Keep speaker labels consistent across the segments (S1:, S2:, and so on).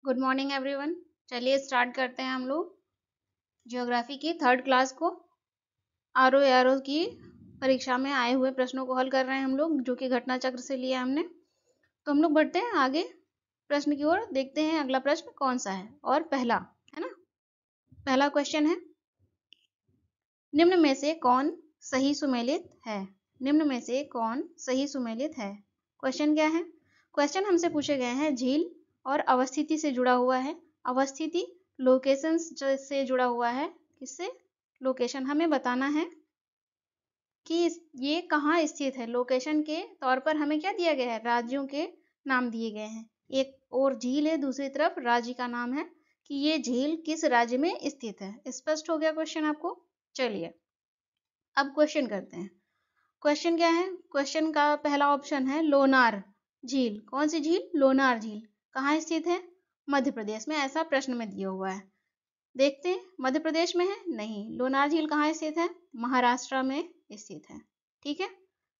S1: Good morning everyone. चलिए start करते हैं हम लोग ज्योग्राफी की थर्ड क्लास को। आरओ एआरओ की परीक्षा में आए हुए प्रश्नों को हल कर रहे हैं हम लोग, जो कि घटना चक्र से लिया हमने। तो हम लोग बढ़ते हैं आगे प्रश्न की ओर। देखते हैं अगला प्रश्न कौन सा है। और पहला है ना, पहला क्वेश्चन है, निम्न में से कौन सही सुमेलित है? निम्न में से कौन सही सुमेलित है? क्वेश्चन क्या है? क्वेश्चन हमसे पूछे गए हैं झील और अवस्थिति से जुड़ा हुआ है। अवस्थिति लोकेशन से जुड़ा हुआ है। किससे? लोकेशन। हमें बताना है कि ये कहाँ स्थित है। लोकेशन के तौर पर हमें क्या दिया गया है? राज्यों के नाम दिए गए हैं। एक और झील है, दूसरी तरफ राज्य का नाम है कि ये झील किस राज्य में स्थित है। स्पष्ट हो गया क्वेश्चन आपको? चलिए अब क्वेश्चन करते हैं। क्वेश्चन क्या है? क्वेश्चन का पहला ऑप्शन है लोनार झील। कौन सी झील? लोनार झील। कहाँ स्थित है? मध्य प्रदेश में, ऐसा प्रश्न में दिया हुआ है। देखते हैं मध्य प्रदेश में है? नहीं। लोनार झील कहाँ स्थित है? महाराष्ट्र में स्थित है। ठीक है,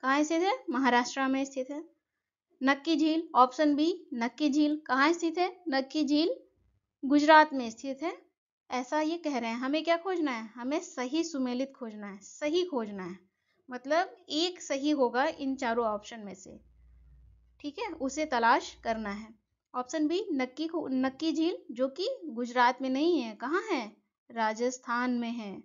S1: कहाँ स्थित है? महाराष्ट्र में स्थित है। नक्की झील, ऑप्शन बी नक्की झील कहाँ स्थित है? नक्की झील गुजरात में स्थित है। ऐसा ये कह रहे हैं। हमें क्या खोजना है? हमें सही सुमेलित खोजना है, सही खोजना है। मतलब एक सही होगा इन चारों ऑप्शन में से, ठीक है, उसे तलाश करना है। ऑप्शन बी नक्की झील, जो कि गुजरात में नहीं है, कहाँ है? राजस्थान में है।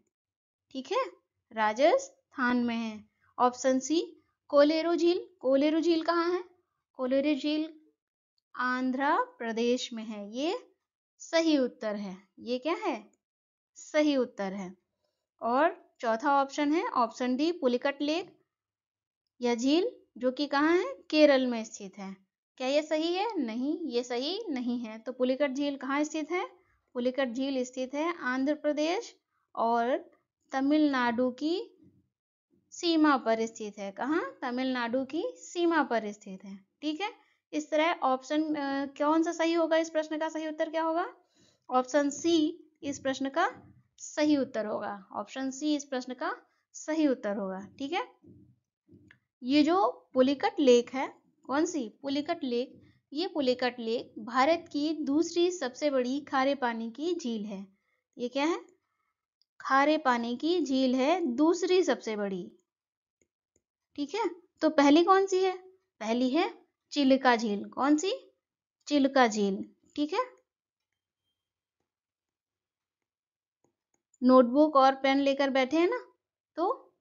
S1: ठीक है, राजस्थान में है। ऑप्शन सी कोलेरू झील। कोलेरू झील कहाँ है? कोलेरू झील आंध्र प्रदेश में है। ये सही उत्तर है। ये क्या है? सही उत्तर है। और चौथा ऑप्शन है ऑप्शन डी पुलिकट लेक या झील, जो कि कहाँ है? केरल में स्थित है। क्या ये सही है? नहीं, ये सही नहीं है। तो पुलिकट झील कहाँ स्थित है? पुलिकट झील स्थित है आंध्र प्रदेश और तमिलनाडु की सीमा पर स्थित है। कहाँ? तमिलनाडु की सीमा पर स्थित है। ठीक है, इस तरह ऑप्शन कौन सा सही होगा? इस प्रश्न का सही उत्तर क्या होगा? ऑप्शन सी इस प्रश्न का सही उत्तर होगा। ऑप्शन सी इस प्रश्न का सही उत्तर होगा। ठीक है, ये जो पुलिकट लेक है, कौन सी? पुलिकट लेक। ये पुलिकट लेक भारत की दूसरी सबसे बड़ी खारे पानी की झील है। ये क्या है? खारे पानी की झील है, दूसरी सबसे बड़ी। ठीक है, तो पहली कौन सी है? पहली है चिल्का झील। कौन सी? चिल्का झील। ठीक है, नोटबुक और पेन लेकर बैठे हैं ना, तो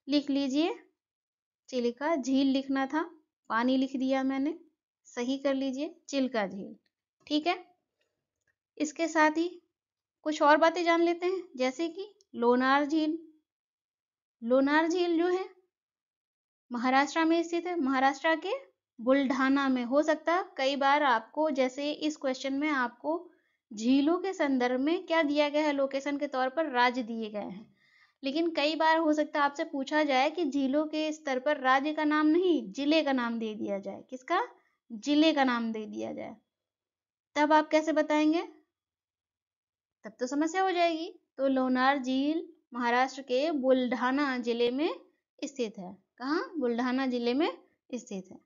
S1: लिख लीजिए। चिल्का झील लिखना था, पानी लिख दिया मैंने, सही कर लीजिए, चिल्का झील। ठीक है, इसके साथ ही कुछ और बातें जान लेते हैं, जैसे कि लोनार झील। लोनार झील जो है महाराष्ट्र में स्थित है। महाराष्ट्र के बुल्ढाना में। हो सकता है कई बार आपको, जैसे इस क्वेश्चन में आपको झीलों के संदर्भ में क्या दिया गया है? लोकेशन के तौर पर राज्य दिए गए हैं। लेकिन कई बार हो सकता है आपसे पूछा जाए कि झीलों के स्तर पर राज्य का नाम नहीं, जिले का नाम दे दिया जाए। किसका? जिले का नाम दे दिया जाए। तब आप कैसे बताएंगे? तब तो समस्या हो जाएगी। तो लोनार झील महाराष्ट्र के बुल्ढाना जिले में स्थित है। कहाँ? बुल्ढाना जिले में स्थित है।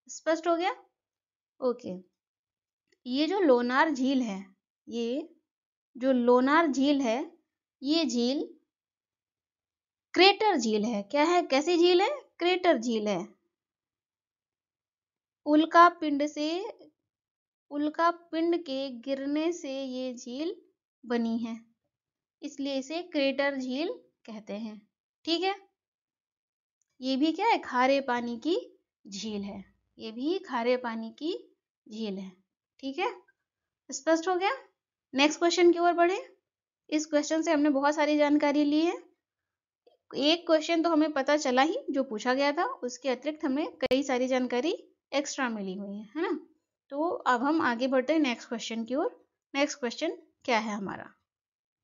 S1: स्पष्ट हो गया? ओके, ये जो लोनार झील है, ये जो लोनार झील है, ये झील क्रेटर झील है। क्या है? कैसी झील है? क्रेटर झील है। उल्का पिंड के गिरने से ये झील बनी है, इसलिए इसे क्रेटर झील कहते हैं। ठीक है, ये भी क्या है? खारे पानी की झील है। ये भी खारे पानी की झील है। ठीक है, स्पष्ट हो गया? नेक्स्ट क्वेश्चन की ओर बढ़े। इस क्वेश्चन से हमने बहुत सारी जानकारी ली है। एक क्वेश्चन तो हमें पता चला ही जो पूछा गया था, उसके अतिरिक्त हमें कई सारी जानकारी एक्स्ट्रा मिली हुई है ना। तो अब हम आगे बढ़ते हैं नेक्स्ट क्वेश्चन की ओर। नेक्स्ट क्वेश्चन क्या है हमारा?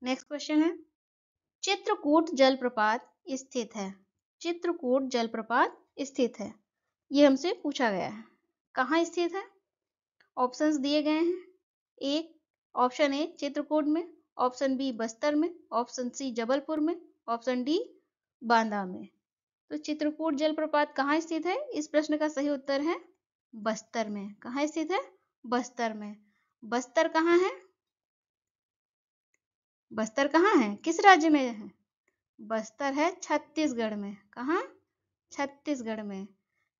S1: नेक्स्ट क्वेश्चन है, चित्रकूट जलप्रपात स्थित है। चित्रकूट जलप्रपात स्थित है, ये हमसे पूछा गया है। कहाँ स्थित है? ऑप्शंस दिए गए हैं। एक ऑप्शन ए चित्रकूट में, ऑप्शन बी बस्तर में, ऑप्शन सी जबलपुर में, ऑप्शन डी बांदा में। तो चित्रकूट जलप्रपात कहाँ स्थित है? इस प्रश्न का सही उत्तर है बस्तर में। कहाँ स्थित है? बस्तर में। बस्तर कहाँ है? बस्तर कहाँ है? किस राज्य में है? बस्तर है छत्तीसगढ़ में। कहाँ? छत्तीसगढ़ में।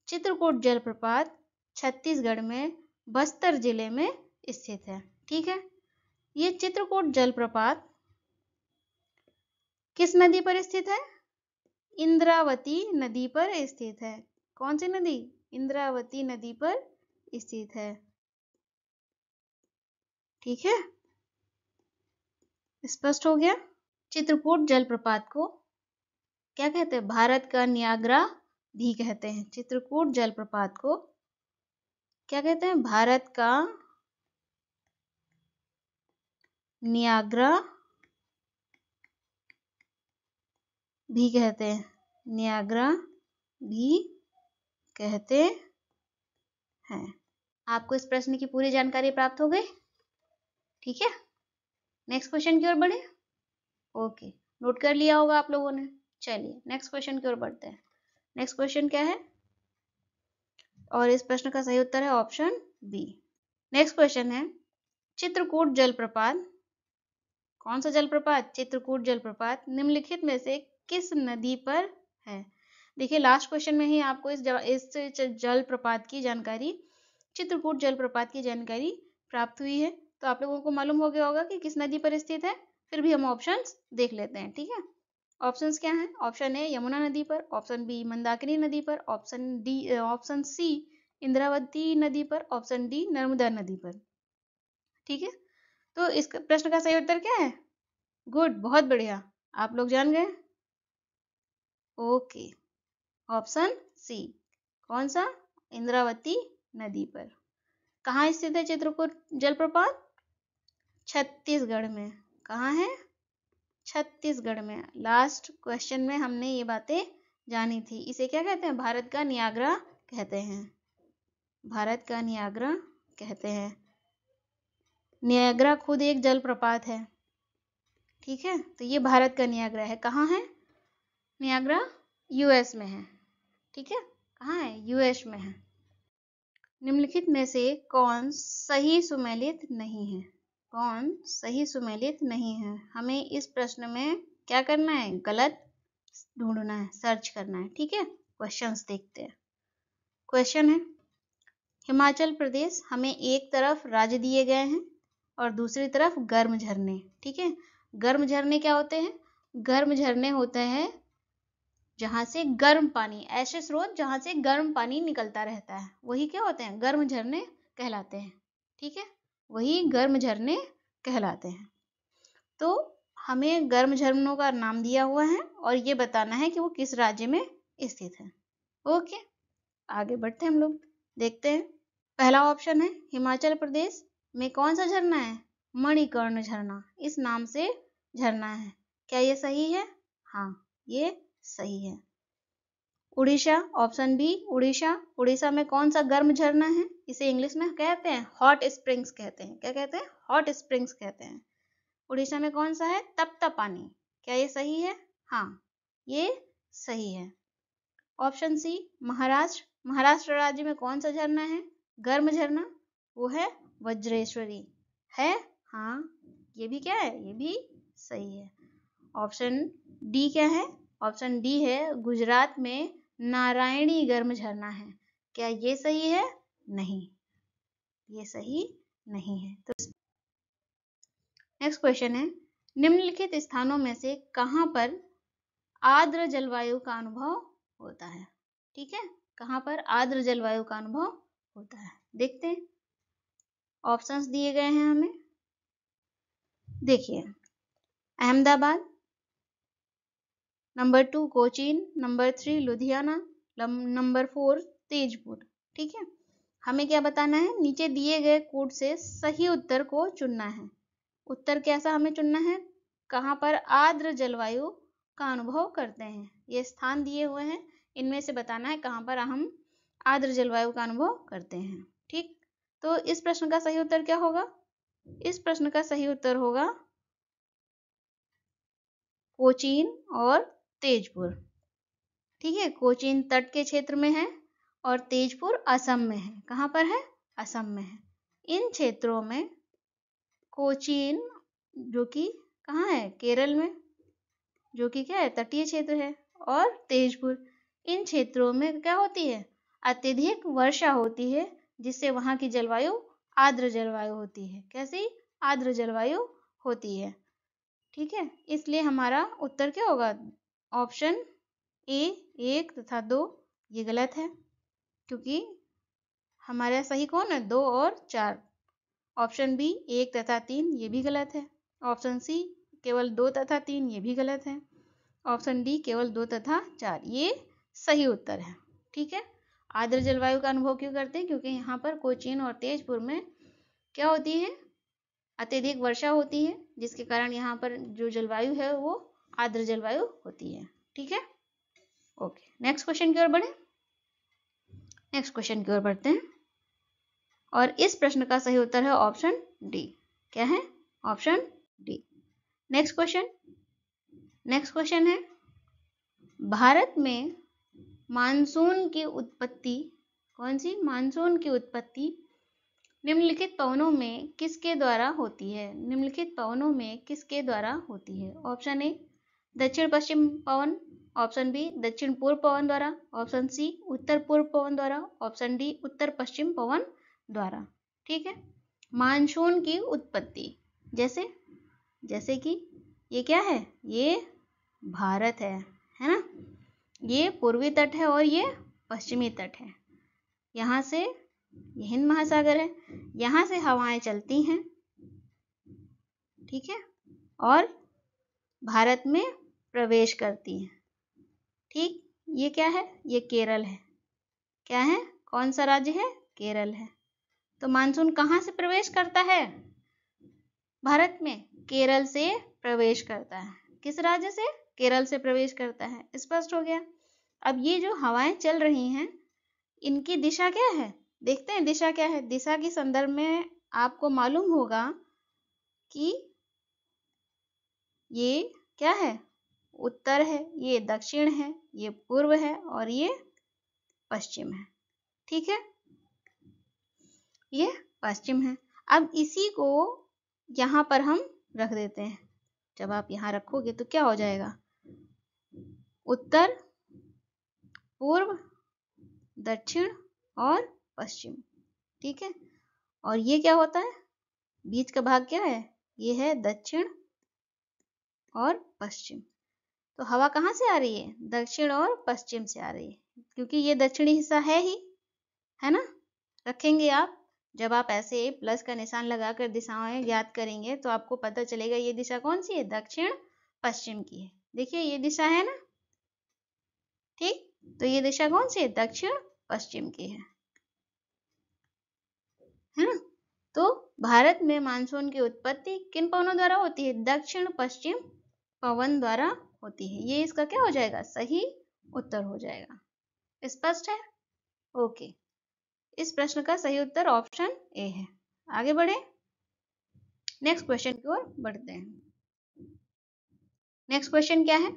S1: चित्रकूट जलप्रपात छत्तीसगढ़ में बस्तर जिले में स्थित है। ठीक है, ये चित्रकूट जलप्रपात किस नदी पर स्थित है? इंद्रावती नदी पर स्थित है। कौन सी नदी? इंद्रावती नदी पर स्थित है। ठीक है, स्पष्ट हो गया। चित्रकूट जलप्रपात को क्या कहते हैं? भारत का नियाग्रा भी कहते हैं। चित्रकूट जलप्रपात को क्या कहते हैं? भारत का नियाग्रा भी कहते हैं। नियाग्रा भी कहते हैं। आपको इस प्रश्न की पूरी जानकारी प्राप्त हो गई? ठीक है, नेक्स्ट क्वेश्चन की ओर बढ़े। ओके, नोट कर लिया होगा आप लोगों ने। चलिए नेक्स्ट क्वेश्चन की ओर बढ़ते हैं। नेक्स्ट क्वेश्चन क्या है? और इस प्रश्न का सही उत्तर है ऑप्शन बी। नेक्स्ट क्वेश्चन है, चित्रकूट जलप्रपात, कौन सा जलप्रपात? चित्रकूट जलप्रपात निम्नलिखित में से किस नदी पर है? देखिए लास्ट क्वेश्चन में ही आपको इस जलप्रपात की जानकारी, चित्रकूट जलप्रपात की जानकारी प्राप्त हुई है, तो आप लोगों को मालूम हो गया होगा कि किस नदी पर स्थित है। फिर भी हम ऑप्शंस देख लेते हैं। ठीक है, ऑप्शंस क्या हैं? ऑप्शन ए यमुना नदी पर, ऑप्शन बी मंदाकिनी नदी पर, ऑप्शन सी इंद्रावती नदी पर, ऑप्शन डी नर्मदा नदी पर। ठीक है, तो इस प्रश्न का सही उत्तर क्या है? गुड, बहुत बढ़िया, आप लोग जान गए। ओके, ऑप्शन सी, कौन सा? इंद्रावती नदी पर। कहाँ स्थित है चित्रकूट जलप्रपात? छत्तीसगढ़ में। कहाँ है? छत्तीसगढ़ में। लास्ट क्वेश्चन में हमने ये बातें जानी थी। इसे क्या कहते हैं? भारत का नियाग्रा कहते हैं। भारत का नियाग्रा कहते हैं। नियाग्रा खुद एक जलप्रपात है। ठीक है, तो ये भारत का नियाग्रा है। कहाँ है नियाग्रा? यूएस में है। ठीक है, कहाँ है? यूएस में है। निम्नलिखित में से कौन सही सुमेलित नहीं है? कौन सही सुमेलित नहीं है? हमें इस प्रश्न में क्या करना है? गलत ढूंढना है, सर्च करना है। ठीक है, क्वेश्चंस देखते हैं। क्वेश्चन है, हिमाचल प्रदेश, हमें एक तरफ राज्य दिए गए हैं और दूसरी तरफ गर्म झरने। ठीक है, गर्म झरने क्या होते हैं? गर्म झरने होते हैं जहां से गर्म पानी, ऐसे स्रोत जहां से गर्म पानी निकलता रहता है, वही क्या होते हैं? गर्म झरने कहलाते हैं। ठीक है, वही गर्म झरने कहलाते हैं। तो हमें गर्म झरनों का नाम दिया हुआ है और ये बताना है कि वो किस राज्य में स्थित है। ओके, आगे बढ़ते हैं हम लोग, देखते हैं। पहला ऑप्शन है हिमाचल प्रदेश में कौन सा झरना है? मणिकर्ण झरना, इस नाम से झरना है। क्या ये सही है? हाँ, ये सही है। उड़ीसा, ऑप्शन बी उड़ीसा, उड़ीसा में कौन सा गर्म झरना है? इसे इंग्लिश में कहते हैं हॉट स्प्रिंग्स कहते हैं। क्या कहते हैं? हॉट स्प्रिंग्स कहते हैं। उड़ीसा में कौन सा है? तपता पानी। क्या ये सही है? हाँ, ये सही है। ऑप्शन सी महाराष्ट्र, महाराष्ट्र राज्य में कौन सा झरना है गर्म झरना? वो है वज्रेश्वरी। है? हाँ, ये भी क्या है? ये भी सही है। ऑप्शन डी क्या है? ऑप्शन डी है गुजरात में नारायणी गर्म झरना है। क्या ये सही है? नहीं, ये सही नहीं है। तो नेक्स्ट क्वेश्चन है, निम्नलिखित स्थानों में से कहां पर आर्द्र जलवायु का अनुभव होता है? ठीक है, कहां पर आर्द्र जलवायु का अनुभव होता है? देखते हैं, ऑप्शंस दिए गए हैं हमें। देखिए, Ahmedabad, number 2 Cochin, number 3 Ludhiana, number 4 Tezpur. ठीक है, हमें क्या बताना है? नीचे दिए गए कोड से सही उत्तर को चुनना है। उत्तर कैसा हमें चुनना है? कहाँ पर आर्द्र जलवायु का अनुभव करते हैं, ये स्थान दिए हुए हैं, इनमें से बताना है कहाँ पर हम आर्द्र जलवायु का अनुभव करते हैं। ठीक, तो इस प्रश्न का सही उत्तर क्या होगा? इस प्रश्न का सही उत्तर होगा कोचीन और तेजपुर। ठीक है, कोचीन तट के क्षेत्र में है और तेजपुर असम में है। कहाँ पर है? असम में है। इन क्षेत्रों में कोचीन, जो कि कहाँ है, केरल में, जो कि क्या है, तटीय क्षेत्र है, और तेजपुर, इन क्षेत्रों में क्या होती है, अत्यधिक वर्षा होती है, जिससे वहां की जलवायु आर्द्र जलवायु होती है। कैसी, आर्द्र जलवायु होती है। ठीक है, इसलिए हमारा उत्तर क्या होगा, ऑप्शन ए 1 तथा 2 ये गलत है, क्योंकि हमारा सही कौन है, 2 और 4। ऑप्शन बी 1 तथा 3 ये भी गलत है। ऑप्शन सी केवल 2 तथा 3 ये भी गलत है। ऑप्शन डी केवल 2 तथा 4 ये सही उत्तर है। ठीक है, आर्द्र जलवायु का अनुभव क्यों करते हैं, क्योंकि यहाँ पर कोचीन और तेजपुर में क्या होती है, अत्यधिक वर्षा होती है, जिसके कारण यहाँ पर जो जलवायु है वो आर्द्र जलवायु होती है। ठीक है, ओके, नेक्स्ट क्वेश्चन की ओर बढ़े। नेक्स्ट क्वेश्चन की ओर बढ़ते हैं, और इस प्रश्न का सही उत्तर है ऑप्शन डी। क्या है, ऑप्शन डी। नेक्स्ट क्वेश्चन है, भारत में मानसून की उत्पत्ति, कौन सी, मानसून की उत्पत्ति निम्नलिखित पवनों में किसके द्वारा होती है, निम्नलिखित पवनों में किसके द्वारा होती है। ऑप्शन ए दक्षिण पश्चिम पवन, ऑप्शन बी दक्षिण पूर्व पवन द्वारा, ऑप्शन सी उत्तर पूर्व पवन द्वारा, ऑप्शन डी उत्तर पश्चिम पवन द्वारा। ठीक है, मानसून की उत्पत्ति, जैसे कि ये क्या है, ये भारत है ना, ये पूर्वी तट है और ये पश्चिमी तट है। यहाँ से ये हिंद महासागर है, यहाँ से हवाएं चलती हैं, ठीक है, और भारत में प्रवेश करती हैं। ठीक, ये क्या है, ये केरल है। क्या है, कौन सा राज्य है, केरल है। तो मानसून कहाँ से प्रवेश करता है भारत में, केरल से प्रवेश करता है। किस राज्य से, केरल से प्रवेश करता है। स्पष्ट हो गया। अब ये जो हवाएं चल रही हैं, इनकी दिशा क्या है, देखते हैं दिशा क्या है। दिशा के संदर्भ में आपको मालूम होगा कि ये क्या है, उत्तर है, ये दक्षिण है, ये पूर्व है और ये पश्चिम है। ठीक है, ये पश्चिम है। अब इसी को यहाँ पर हम रख देते हैं। जब आप यहाँ रखोगे तो क्या हो जाएगा, उत्तर, पूर्व, दक्षिण और पश्चिम। ठीक है, और ये क्या होता है, बीच का भाग क्या है, ये है दक्षिण और पश्चिम। तो हवा कहाँ से आ रही है, दक्षिण और पश्चिम से आ रही है, क्योंकि ये दक्षिणी हिस्सा है ही, है ना। रखेंगे आप, जब आप ऐसे प्लस का निशान लगाकर दिशाएं ज्ञात करेंगे तो आपको पता चलेगा ये दिशा कौन सी है, दक्षिण पश्चिम की है। देखिए ये दिशा है ना, ठीक, तो ये दिशा कौन सी है, दक्षिण पश्चिम की है ना। तो भारत में मानसून की उत्पत्ति किन पवनों द्वारा होती है, दक्षिण पश्चिम पवन द्वारा होती है। ये इसका क्या हो जाएगा, सही उत्तर हो जाएगा। स्पष्ट है, ओके। इस प्रश्न का सही उत्तर ऑप्शन ए है। आगे बढ़े, नेक्स्ट क्वेश्चन की ओर बढ़ते हैं। नेक्स्ट क्वेश्चन क्या है,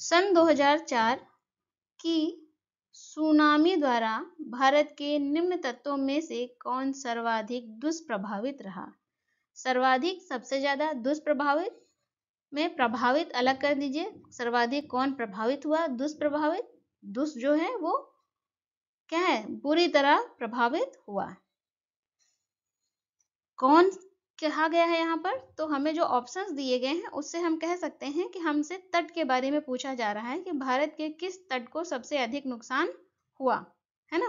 S1: सन 2004 की सुनामी द्वारा भारत के निम्न तत्वों में से कौन सर्वाधिक दुष्प्रभावित रहा। सर्वाधिक, सबसे ज्यादा, दुष्प्रभावित में प्रभावित अलग कर दीजिए। सर्वाधिक कौन प्रभावित हुआ, दुष्प्रभावित, दुष् जो है वो क्या है, बुरी तरह प्रभावित हुआ। कौन कहा गया है यहाँ पर, तो हमें जो ऑप्शंस दिए गए हैं उससे हम कह सकते हैं कि हमसे तट के बारे में पूछा जा रहा है कि भारत के किस तट को सबसे अधिक नुकसान हुआ, है ना।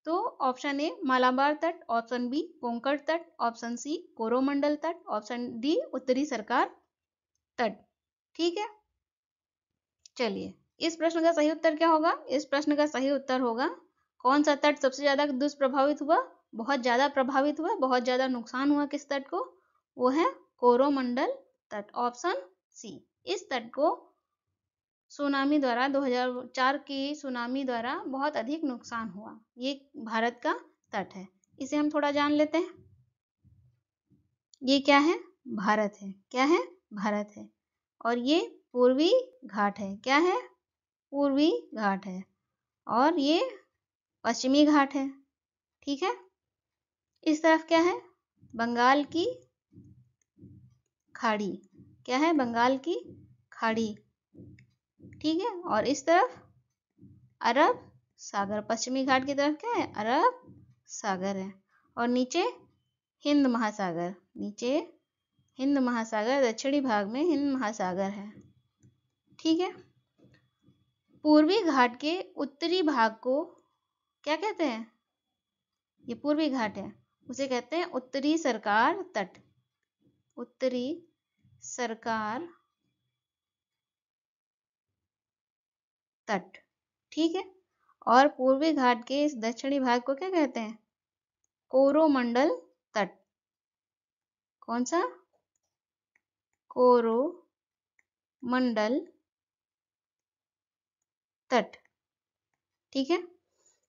S1: तो ऑप्शन ए मालाबार तट, ऑप्शन बी कोंकण तट, ऑप्शन सी कोरोमंडल तट, ऑप्शन डी उत्तरी सरकार तट। ठीक है, चलिए इस प्रश्न का सही उत्तर क्या होगा, इस प्रश्न का सही उत्तर होगा कौन सा तट सबसे ज्यादा दुष्प्रभावित हुआ, बहुत ज्यादा प्रभावित हुआ, बहुत ज्यादा नुकसान हुआ किस तट को, वो है कोरोमंडल तट, ऑप्शन सी। इस तट को सुनामी द्वारा 2004 की सुनामी द्वारा बहुत अधिक नुकसान हुआ। ये भारत का तट है, इसे हम थोड़ा जान लेते हैं। ये क्या है, भारत है, क्या है, भारत है, और ये पूर्वी घाट है, क्या है, पूर्वी घाट है, और ये पश्चिमी घाट है। ठीक है, इस तरफ क्या है, बंगाल की खाड़ी, क्या है? बंगाल की खाड़ी, ठीक है। और इस तरफ अरब सागर, पश्चिमी घाट की तरफ क्या है? अरब सागर है। और नीचे हिंद महासागर, नीचे हिंद महासागर, दक्षिणी भाग में हिंद महासागर है, ठीक है। पूर्वी घाट के उत्तरी भाग को क्या कहते हैं? ये पूर्वी घाट है, उसे कहते हैं उत्तरी सरकार तट, उत्तरी सरकार तट, ठीक है। और पूर्वी घाट के इस दक्षिणी भाग को क्या कहते हैं? कोरोमंडल तट। कौन सा? कोरोमंडल तट, ठीक है।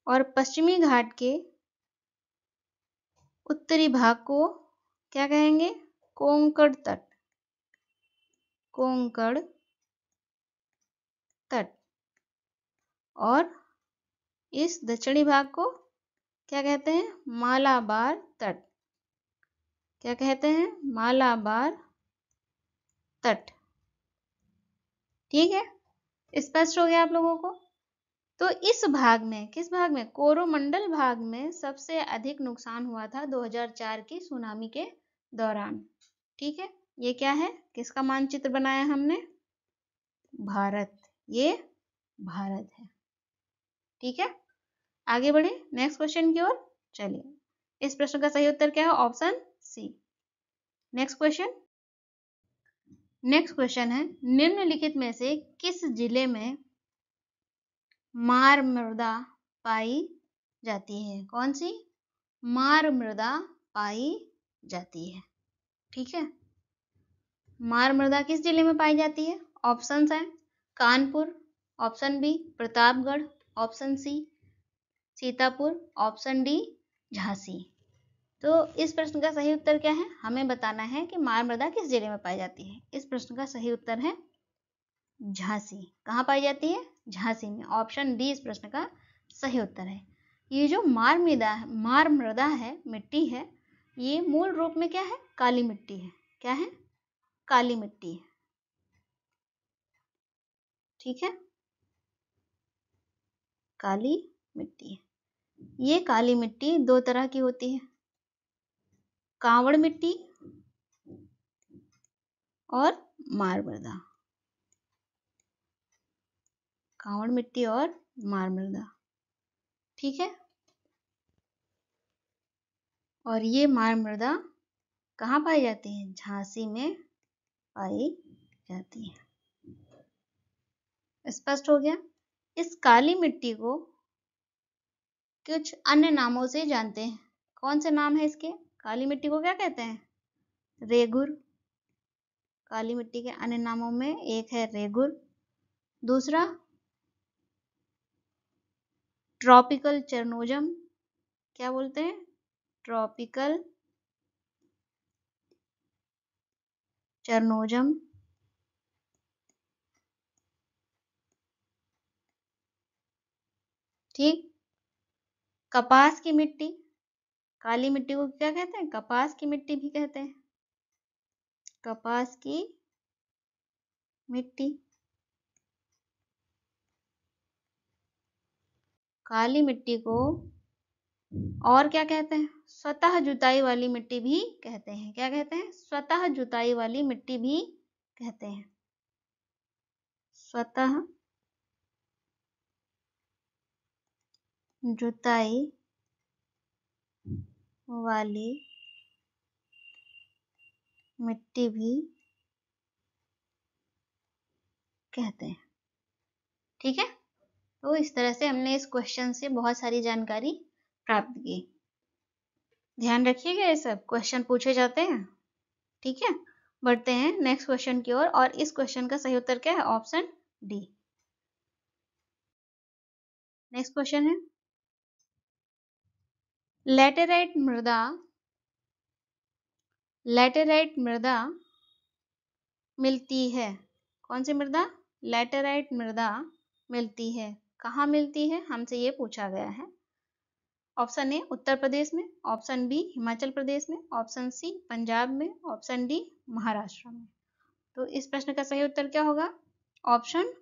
S1: और पश्चिमी घाट के उत्तरी भाग को क्या कहेंगे? कोंकण तट, कोंकण तट। और इस दक्षिणी भाग को क्या कहते हैं? मालाबार तट, क्या कहते हैं? मालाबार तट, ठीक है। स्पष्ट हो गया आप लोगों को? तो इस भाग में, किस भाग में? कोरोमंडल भाग में सबसे अधिक नुकसान हुआ था 2004 की सुनामी के दौरान, ठीक है। ये क्या है? किसका मानचित्र बनाया हमने? भारत, ये भारत है, ठीक है। आगे बढ़े नेक्स्ट क्वेश्चन की ओर। चलिए, इस प्रश्न का सही उत्तर क्या है? Option C. नेक्स्ट क्वेश्चन है, निम्नलिखित में से किस जिले में मार मृदा पाई जाती है? कौन सी? मार मृदा पाई जाती है, ठीक है। मार मृदा किस जिले में पाई जाती है? ऑप्शंस हैं Kanpur, option B Pratapgarh, option C Sitapur, option D Jhansi. तो इस प्रश्न का सही उत्तर क्या है? हमें बताना है कि मार मृदा किस जिले में पाई जाती है। इस प्रश्न का सही उत्तर है झांसी। कहाँ पाई जाती है? झांसी में। ऑप्शन डी इस प्रश्न का सही उत्तर है। ये जो मार मृदा है, मिट्टी है, ये मूल रूप में क्या है? काली मिट्टी है। क्या है? काली मिट्टी है, ठीक है, काली मिट्टी है। ये काली मिट्टी दो तरह की होती है, कांवड़ मिट्टी और मार मृदा, कांवड़ मिट्टी और मार मृदा, ठीक है। और ये मार मृदा कहाँ पाई जाती है? झांसी में पाई जाती है। स्पष्ट हो गया? इस काली मिट्टी को कुछ अन्य नामों से जानते हैं। कौन से नाम है इसके? काली मिट्टी को क्या कहते हैं? रेगुर। काली मिट्टी के अन्य नामों में एक है रेगुर, दूसरा ट्रॉपिकल चरनोजम। क्या बोलते हैं? ट्रॉपिकल चरनोजम, ठीक। कपास की मिट्टी, काली मिट्टी को क्या कहते हैं? कपास की मिट्टी भी कहते हैं, कपास की मिट्टी। काली मिट्टी को और क्या कहते हैं? स्वतः जुताई वाली मिट्टी भी कहते हैं। क्या कहते हैं? स्वतः जुताई वाली मिट्टी भी कहते हैं। स्वतः जुताई वाली मिट्टी भी कहते हैं, ठीक है। तो इस तरह से हमने इस क्वेश्चन से बहुत सारी जानकारी प्राप्त की। ध्यान रखिएगा, ये सब क्वेश्चन पूछे जाते हैं, ठीक है। बढ़ते हैं नेक्स्ट क्वेश्चन की ओर। और इस क्वेश्चन का सही उत्तर क्या है? Option D. नेक्स्ट क्वेश्चन है, लैटेराइट मृदा मिलती है। कौन सी मृदा? लैटेराइट मृदा मिलती है। कहाँ मिलती है? हमसे ये पूछा गया है। ऑप्शन ए उत्तर प्रदेश में, ऑप्शन बी हिमाचल प्रदेश में, ऑप्शन सी पंजाब में, ऑप्शन डी महाराष्ट्र में। तो इस प्रश्न का सही उत्तर क्या होगा? ऑप्शन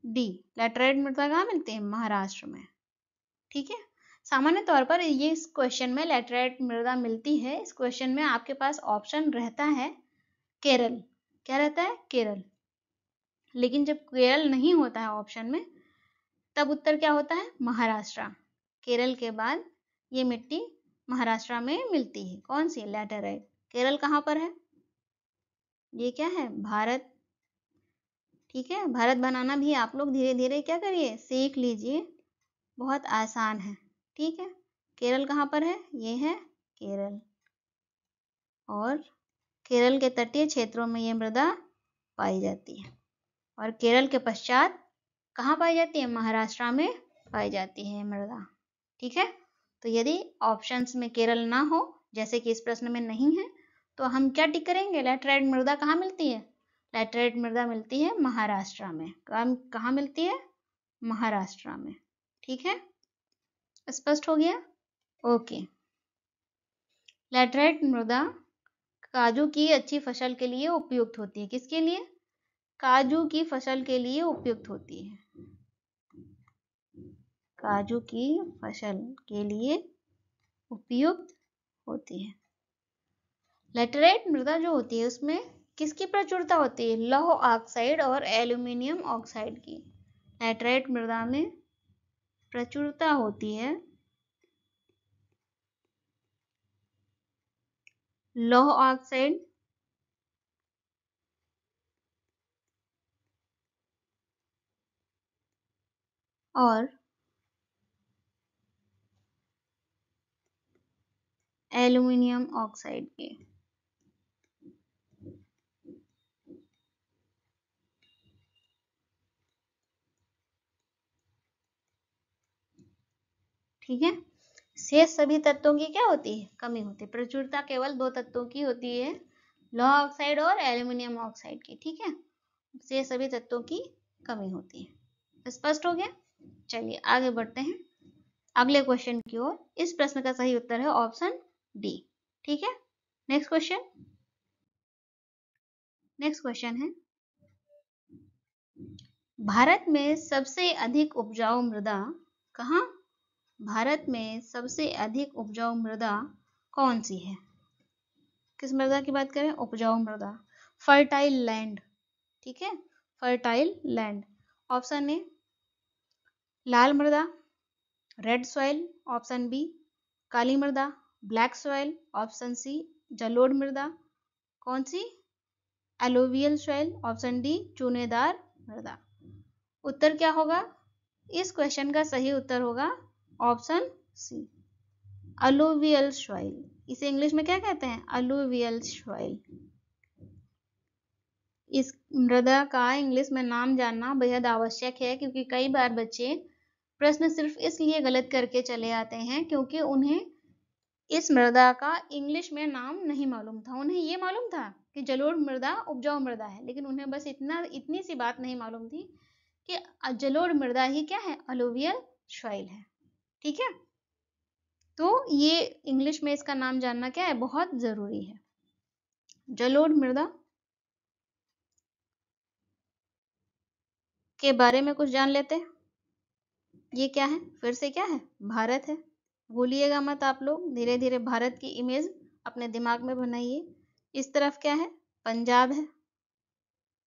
S1: डी, लैटेराइट मृदा कहाँ मिलती है? महाराष्ट्र में। ठीक है, सामान्य तौर पर ये इस क्वेश्चन में लैटेराइट मृदा मिलती है, इस क्वेश्चन में आपके पास ऑप्शन रहता है केरल। क्या रहता है? केरल। लेकिन जब केरल नहीं होता है ऑप्शन में, तब उत्तर क्या होता है? महाराष्ट्र। केरल के बाद ये मिट्टी महाराष्ट्र में मिलती है। कौन सी? लैटेराइट। केरल कहाँ पर है? ये क्या है? भारत। ठीक है, भारत बनाना भी आप लोग धीरे धीरे क्या करिए? सीख लीजिए, बहुत आसान है। ठीक है, केरल कहाँ पर है? ये है केरल। और केरल के तटीय क्षेत्रों में ये मृदा पाई जाती है। और केरल के पश्चात कहाँ पाई जाती है? महाराष्ट्र में पाई जाती है मृदा। ठीक है, तो यदि ऑप्शंस में केरल ना हो, जैसे कि इस प्रश्न में नहीं है, तो हम क्या टिक करेंगे? लैटेराइट मृदा कहाँ मिलती है? लैटेराइट मृदा मिलती है महाराष्ट्र में। कहाँ मिलती है? महाराष्ट्र में। ठीक है, स्पष्ट हो गया? ओके। लैटेराइट मृदा काजू की अच्छी फसल के लिए उपयुक्त होती है। किसके लिए? काजू की फसल के लिए उपयुक्त होती है। काजू की फसल के लिए उपयुक्त होती है। लैटेराइट मृदा जो होती है उसमें किसकी प्रचुरता होती है? लौह ऑक्साइड और एल्यूमिनियम ऑक्साइड की। लैटेराइट मृदा में प्रचुरता होती है लौह ऑक्साइड और एल्यूमिनियम ऑक्साइड के। ठीक है, शेष सभी तत्वों की क्या होती है? कमी होती है। प्रचुरता केवल 2 तत्वों की होती है, लौह ऑक्साइड और एल्यूमिनियम ऑक्साइड की। ठीक है, शेष सभी तत्वों की कमी होती है। स्पष्ट हो गया? चलिए आगे बढ़ते हैं अगले क्वेश्चन की ओर। इस प्रश्न का सही उत्तर है ऑप्शन डी। ठीक है, नेक्स्ट क्वेश्चन है, भारत में सबसे अधिक उपजाऊ मृदा कहाँ? भारत में सबसे अधिक उपजाऊ मृदा कौन सी है? किस मृदा की बात करें? उपजाऊ मृदा, फर्टाइल लैंड। ठीक है, फर्टाइल लैंड। ऑप्शन ए लाल मृदा, रेड सॉइल, ऑप्शन बी काली मृदा, ब्लैक सॉइल, ऑप्शन सी जलोढ़ मृदा, कौन सी? एलोवियल सॉइल, ऑप्शन डी चूनेदार मृदा। उत्तर क्या होगा? इस क्वेश्चन का सही उत्तर होगा ऑप्शन सी अलुवियल सॉइल। इसे इंग्लिश में क्या कहते हैं? Alluvial soil. इस मृदा का इंग्लिश में नाम जानना बेहद आवश्यक है, क्योंकि कई बार बच्चे प्रश्न सिर्फ इसलिए गलत करके चले आते हैं क्योंकि उन्हें इस मृदा का इंग्लिश में नाम नहीं मालूम था। उन्हें ये मालूम था कि जलोढ़ मृदा उपजाऊ मृदा है, लेकिन उन्हें बस इतनी सी बात नहीं मालूम थी कि जलोढ़ मृदा ही क्या है? अलुवियल सॉइल है। ठीक है, तो ये इंग्लिश में इसका नाम जानना क्या है? बहुत जरूरी है। जलोढ़ मृदा के बारे में कुछ जान लेते हैं। ये क्या है? फिर से क्या है? भारत है। भूलिएगा मत आप लोग, धीरे धीरे भारत की इमेज अपने दिमाग में बनाइए। इस तरफ क्या है? पंजाब है।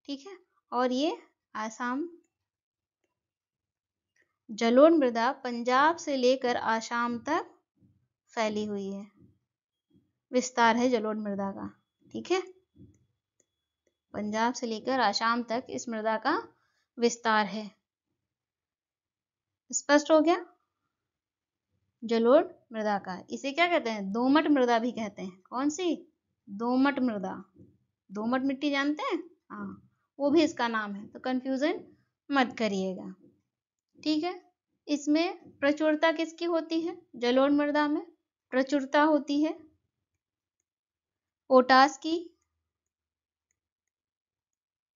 S1: ठीक है, और ये आसाम। जलोढ़ मृदा पंजाब से लेकर आसाम तक फैली हुई है, विस्तार है जलोढ़ मृदा का। ठीक है, पंजाब से लेकर आसाम तक इस मृदा का विस्तार है। स्पष्ट हो गया? जलोढ़ मृदा का इसे क्या कहते हैं? दोमट मृदा भी कहते हैं। कौन सी? दोमट मृदा। दोमट मिट्टी जानते हैं? हाँ, वो भी इसका नाम है, तो कंफ्यूजन मत करिएगा। ठीक है, इसमें प्रचुरता किसकी होती है? जलोढ़ मृदा में प्रचुरता होती है पोटास की।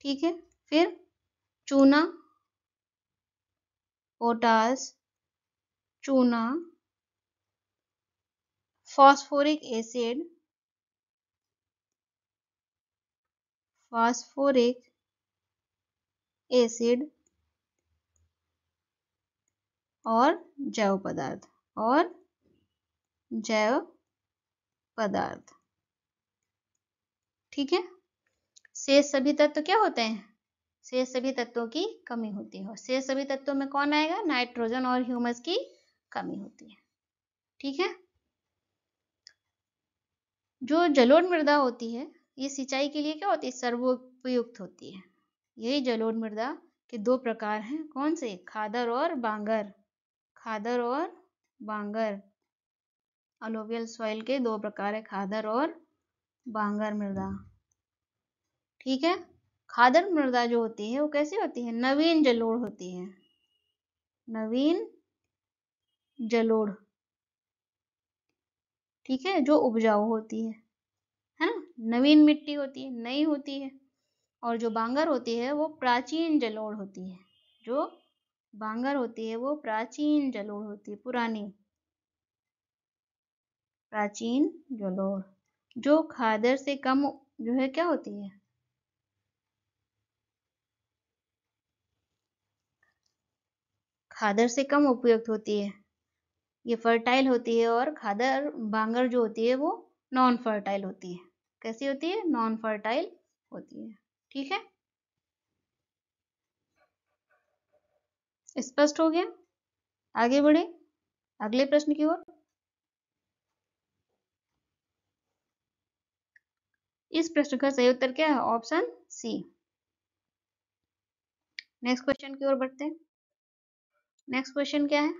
S1: ठीक है, फिर चूना, पोटास, चूना फॉस्फोरिक एसिड, फॉस्फोरिक एसिड और जैव पदार्थ, और जैव पदार्थ। ठीक है, शेष सभी तत्व क्या होते हैं? शेष सभी तत्वों की कमी होती है, और शेष सभी तत्वों में कौन आएगा? नाइट्रोजन और ह्यूमस की कमी होती है। ठीक है, जो जलोढ़ मृदा होती है ये सिंचाई के लिए क्या होती है? सर्वोपयुक्त होती है। यही जलोढ़ मृदा के दो प्रकार हैं, कौन से? खादर और बांगर। खादर और बांगर, अलोवियल सॉइल के दो प्रकार है, खादर और बांगर मृदा। ठीक है, खादर मृदा जो होती है वो कैसी होती है? नवीन जलोढ़ होती है, नवीन जलोढ़। ठीक है, जो उपजाऊ होती है ना, नवीन मिट्टी होती है, नई होती है। और जो बांगर होती है वो प्राचीन जलोढ़ होती है, जो बांगर होती है वो प्राचीन जलोढ़ होती है, पुरानी प्राचीन जलोढ़। जो खादर से कम जो है क्या होती है? खादर से कम उपयुक्त होती है, ये फर्टाइल होती है। और खादर बांगर जो होती है वो नॉन फर्टाइल होती है। कैसी होती है? नॉन फर्टाइल होती है। ठीक है, स्पष्ट हो गया? आगे बढ़े अगले प्रश्न की ओर। इस प्रश्न का सही उत्तर क्या है? Option C. नेक्स्ट क्वेश्चन की ओर बढ़ते हैं। नेक्स्ट क्वेश्चन क्या है?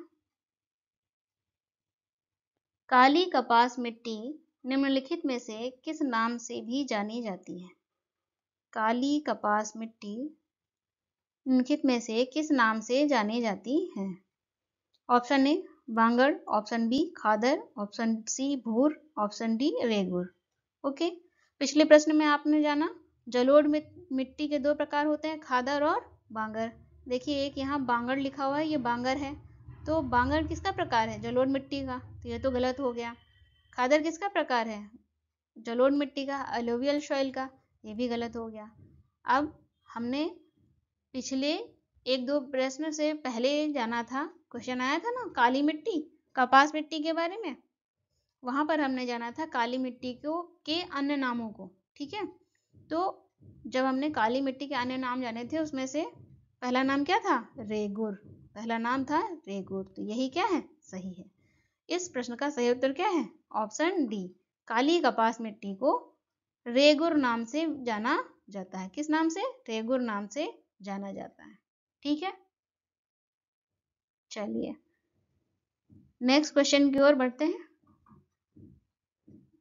S1: काली कपास मिट्टी निम्नलिखित में से किस नाम से भी जानी जाती है? काली कपास मिट्टी निम्नलिखित में से किस नाम से जानी जाती है? ऑप्शन ए बांगड़, ऑप्शन बी खादर, ऑप्शन सी भूर, ऑप्शन डी रेगुर। ओके, पिछले प्रश्न में आपने जाना जलोढ़ मिट्टी के दो प्रकार होते हैं, खादर और बांगर। देखिए एक यहाँ बांगड़ लिखा हुआ है, ये बांगर है, तो बांगर किसका प्रकार है? जलोढ़ मिट्टी का, तो ये तो गलत हो गया। खादर किसका प्रकार है? जलोढ़ मिट्टी का, एलोवियल सॉइल का, ये भी गलत हो गया। अब हमने पिछले एक दो प्रश्न से पहले जाना था, क्वेश्चन आया था ना काली मिट्टी कपास मिट्टी के बारे में, वहां पर हमने जाना था काली मिट्टी को के अन्य नामों को। ठीक है, तो जब हमने काली मिट्टी के अन्य नाम जाने थे उसमें से पहला नाम क्या था? रेगुर। पहला नाम था रेगुर, तो यही क्या है? सही है। इस प्रश्न का सही उत्तर क्या है? ऑप्शन डी, काली कपास मिट्टी को रेगुर नाम से जाना जाता है। किस नाम से? रेगुर नाम से जाना जाता है। ठीक है, चलिए नेक्स्ट क्वेश्चन की ओर बढ़ते हैं।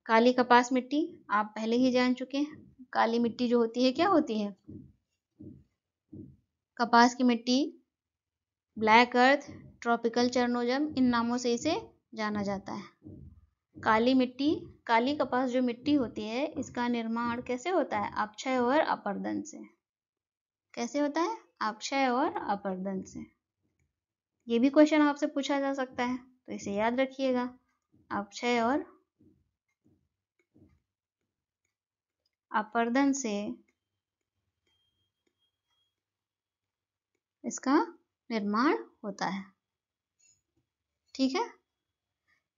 S1: काली कपास मिट्टी आप पहले ही जान चुके हैं। काली मिट्टी जो होती है क्या होती है? कपास की मिट्टी, ब्लैक अर्थ, ट्रॉपिकल चरनोजम, इन नामों से इसे जाना जाता है। काली मिट्टी, काली कपास जो मिट्टी होती है इसका निर्माण कैसे होता है? अपक्षय और अपरदन से। कैसे होता है? अपक्षय और अपरदन से। ये भी क्वेश्चन आपसे पूछा जा सकता है, तो इसे याद रखिएगा, अपक्षय और अपरदन से इसका निर्माण होता है। ठीक है,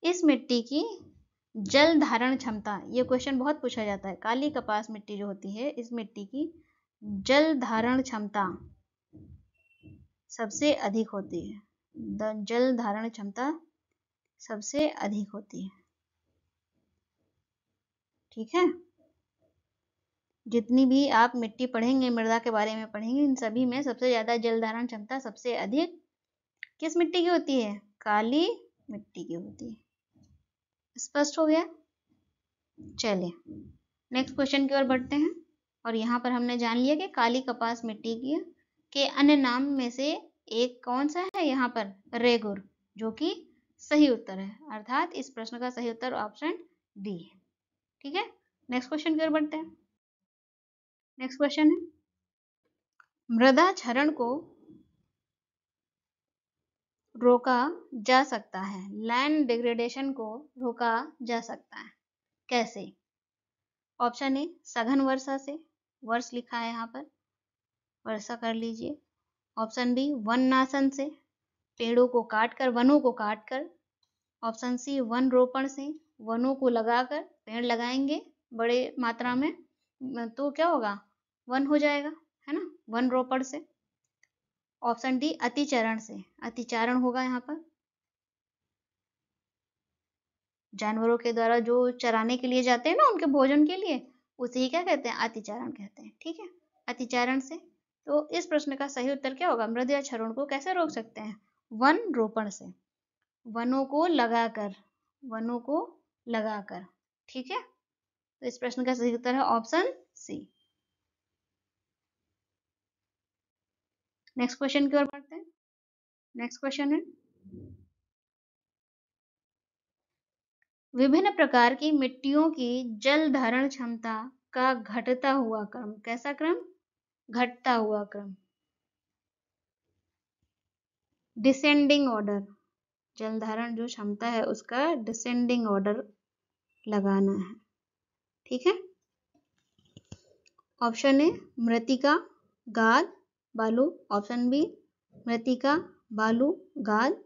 S1: इस मिट्टी की जल धारण क्षमता, ये क्वेश्चन बहुत पूछा जाता है। काली कपास मिट्टी जो होती है इस मिट्टी की जल धारण क्षमता सबसे अधिक होती है। जल धारण क्षमता सबसे अधिक होती है। ठीक है, जितनी भी आप मिट्टी पढ़ेंगे, मृदा के बारे में पढ़ेंगे, इन सभी में सबसे ज्यादा जल धारण क्षमता सबसे अधिक किस मिट्टी की होती है? काली मिट्टी की होती है। स्पष्ट हो गया? चलिए नेक्स्ट क्वेश्चन की ओर बढ़ते हैं। और यहाँ पर हमने जान लिया कि काली कपास मिट्टी की के अन्य नाम में से एक कौन सा है? यहाँ पर रेगुर, जो कि सही उत्तर है, अर्थात इस प्रश्न का सही उत्तर ऑप्शन डी है। ठीक है, नेक्स्ट क्वेश्चन की ओर बढ़ते हैं। नेक्स्ट क्वेश्चन है मृदा क्षरण को रोका जा सकता है, लैंड डिग्रेडेशन को रोका जा सकता है। कैसे? ऑप्शन ए सघन वर्षा से, वर्ष लिखा है यहाँ पर, वर्षा कर लीजिए। ऑप्शन बी वन नाशन से, पेड़ों को काट कर, वनों को काट कर। ऑप्शन सी वन रोपण से, वनों को लगाकर, पेड़ लगाएंगे बड़े मात्रा में तो क्या होगा, वन हो जाएगा, है ना, वन रोपण से। ऑप्शन डी अतिचरण से, अतिचारण होगा यहाँ पर, जानवरों के द्वारा जो चराने के लिए जाते हैं ना उनके भोजन के लिए, उसे ही क्या कहते हैं, अतिचारण कहते हैं। ठीक है, अतिचारण से। तो इस प्रश्न का सही उत्तर क्या होगा, मृदा क्षरण को कैसे रोक सकते हैं, वन रोपण से, वनों को लगाकर, वनों को लगाकर। ठीक है, तो इस प्रश्न का सही उत्तर है ऑप्शन सी। नेक्स्ट क्वेश्चन की ओर बढ़ते हैं। नेक्स्ट क्वेश्चन है, विभिन्न प्रकार की मिट्टियों की जल धारण क्षमता का घटता हुआ क्रम। कैसा क्रम, घटता हुआ क्रम, डिसेंडिंग ऑर्डर। जल धारण जो क्षमता है उसका डिसेंडिंग ऑर्डर लगाना है। ठीक है, ऑप्शन ए मृत्तिका, गाद, बालू। ऑप्शन बी मृत्तिका, बालू, गाद।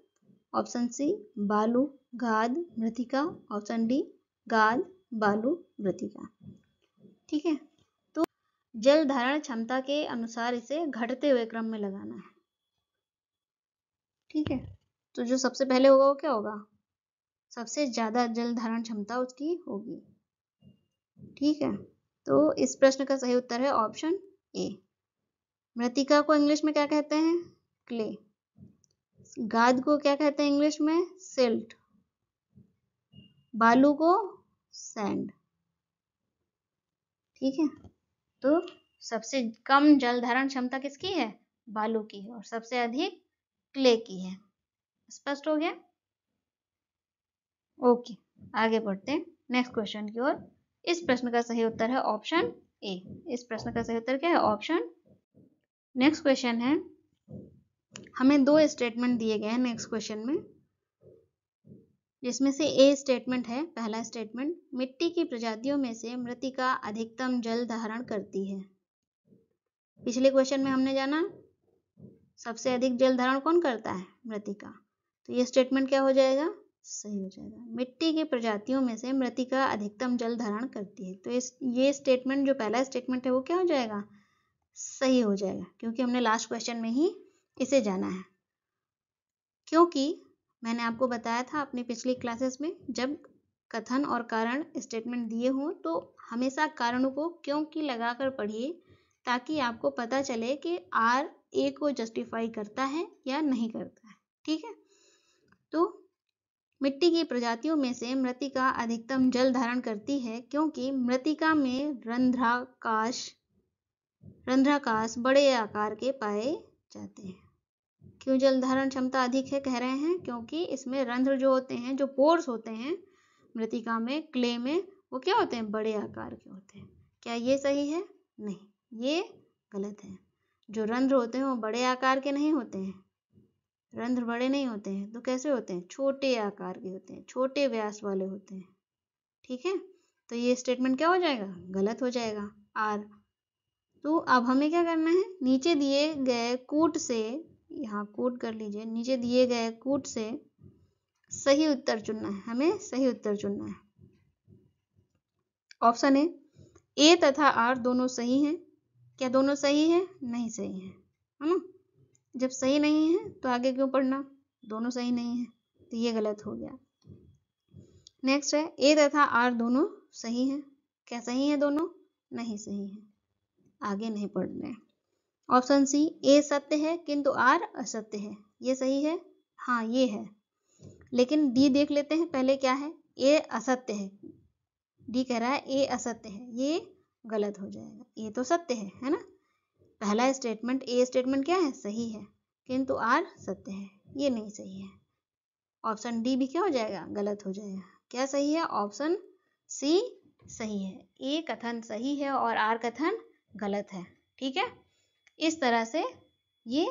S1: ऑप्शन सी बालू, गाद, मृत्तिका। ऑप्शन डी गाद, बालू, मृत्तिका। ठीक है, तो जल धारण क्षमता के अनुसार इसे घटते हुए क्रम में लगाना है। ठीक है, तो जो सबसे पहले होगा वो क्या होगा, सबसे ज्यादा जल धारण क्षमता उसकी होगी। ठीक है, तो इस प्रश्न का सही उत्तर है ऑप्शन ए। मृत्तिका को इंग्लिश में क्या कहते हैं, क्ले। गाद को क्या कहते हैं इंग्लिश में, सिल्ट। बालू को सैंड। ठीक है, तो सबसे कम जल धारण क्षमता किसकी है, बालू की है, और सबसे अधिक क्ले की है। स्पष्ट हो गया? ओके, आगे बढ़ते हैं नेक्स्ट क्वेश्चन की ओर। इस प्रश्न का सही उत्तर है ऑप्शन ए। इस प्रश्न का सही उत्तर क्या है, ऑप्शन। नेक्स्ट क्वेश्चन है, हमें दो स्टेटमेंट दिए गए हैं नेक्स्ट क्वेश्चन में, जिसमें से ए स्टेटमेंट है, पहला स्टेटमेंट, मिट्टी की प्रजातियों में से मृत्तिका अधिकतम जल धारण करती है। पिछले क्वेश्चन में हमने जाना सबसे अधिक जल धारण कौन करता है, मृत्तिका। तो ये स्टेटमेंट क्या हो जाएगा, सही हो जाएगा। मिट्टी की प्रजातियों में से मृत्तिका अधिकतम जल धारण करती है, तो ये स्टेटमेंट जो पहला स्टेटमेंट है वो क्या हो जाएगा, सही हो जाएगा, क्योंकि हमने लास्ट क्वेश्चन में ही इसे जाना है। क्योंकि मैंने आपको बताया था अपनी पिछली क्लासेस में, जब कथन और कारण स्टेटमेंट दिए हों तो हमेशा कारणों को क्योंकि लगाकर पढ़िए, ताकि आपको पता चले कि आर ए को जस्टिफाई करता है या नहीं करता है। ठीक है, तो मिट्टी की प्रजातियों में से मृत्तिका अधिकतम जल धारण करती है क्योंकि मृत्तिका में रंध्राकाश बड़े आकार के पाए जाते हैं। क्यों जल धारण क्षमता अधिक है कह रहे हैं, क्योंकि इसमें रंध्र जो होते हैं, जो पोर्स होते हैं मृत्तिका में, क्ले में, वो क्या होते हैं, बड़े आकार के होते हैं। क्या ये सही है, नहीं, ये गलत है। जो रंध्र होते हैं वो बड़े आकार के नहीं होते हैं, रंध्र बड़े नहीं होते हैं, तो कैसे होते हैं, छोटे आकार के होते हैं, छोटे व्यास वाले होते हैं। ठीक है, तो ये स्टेटमेंट क्या हो जाएगा, गलत हो जाएगा, आर। तो अब हमें क्या करना है, नीचे दिए गए कूट से, यहाँ कूट कर लीजिए, नीचे दिए गए कूट से सही उत्तर चुनना है, हमें सही उत्तर चुनना है। ऑप्शन ए तथा आर दोनों सही हैं। क्या दोनों सही है, नहीं सही है, है ना। जब सही नहीं है तो आगे क्यों पढ़ना, दोनों सही नहीं है, तो ये गलत हो गया। नेक्स्ट है, ए तथा आर दोनों सही हैं। क्या सही है दोनों, नहीं सही है, आगे नहीं पढ़ना है। ऑप्शन सी, ए सत्य है किंतु आर असत्य है, ये सही है, हाँ ये है। लेकिन डी देख लेते हैं पहले क्या है, ए असत्य है, डी कह रहा है ए असत्य है, ये गलत हो जाएगा, ये तो सत्य है ना। पहला स्टेटमेंट, ए स्टेटमेंट क्या है, सही है, किंतु आर सत्य है, ये नहीं सही है। ऑप्शन डी भी क्या हो जाएगा, गलत हो जाएगा। क्या सही है, ऑप्शन सी सही है, ए कथन सही है और आर कथन गलत है। ठीक है, इस तरह से ये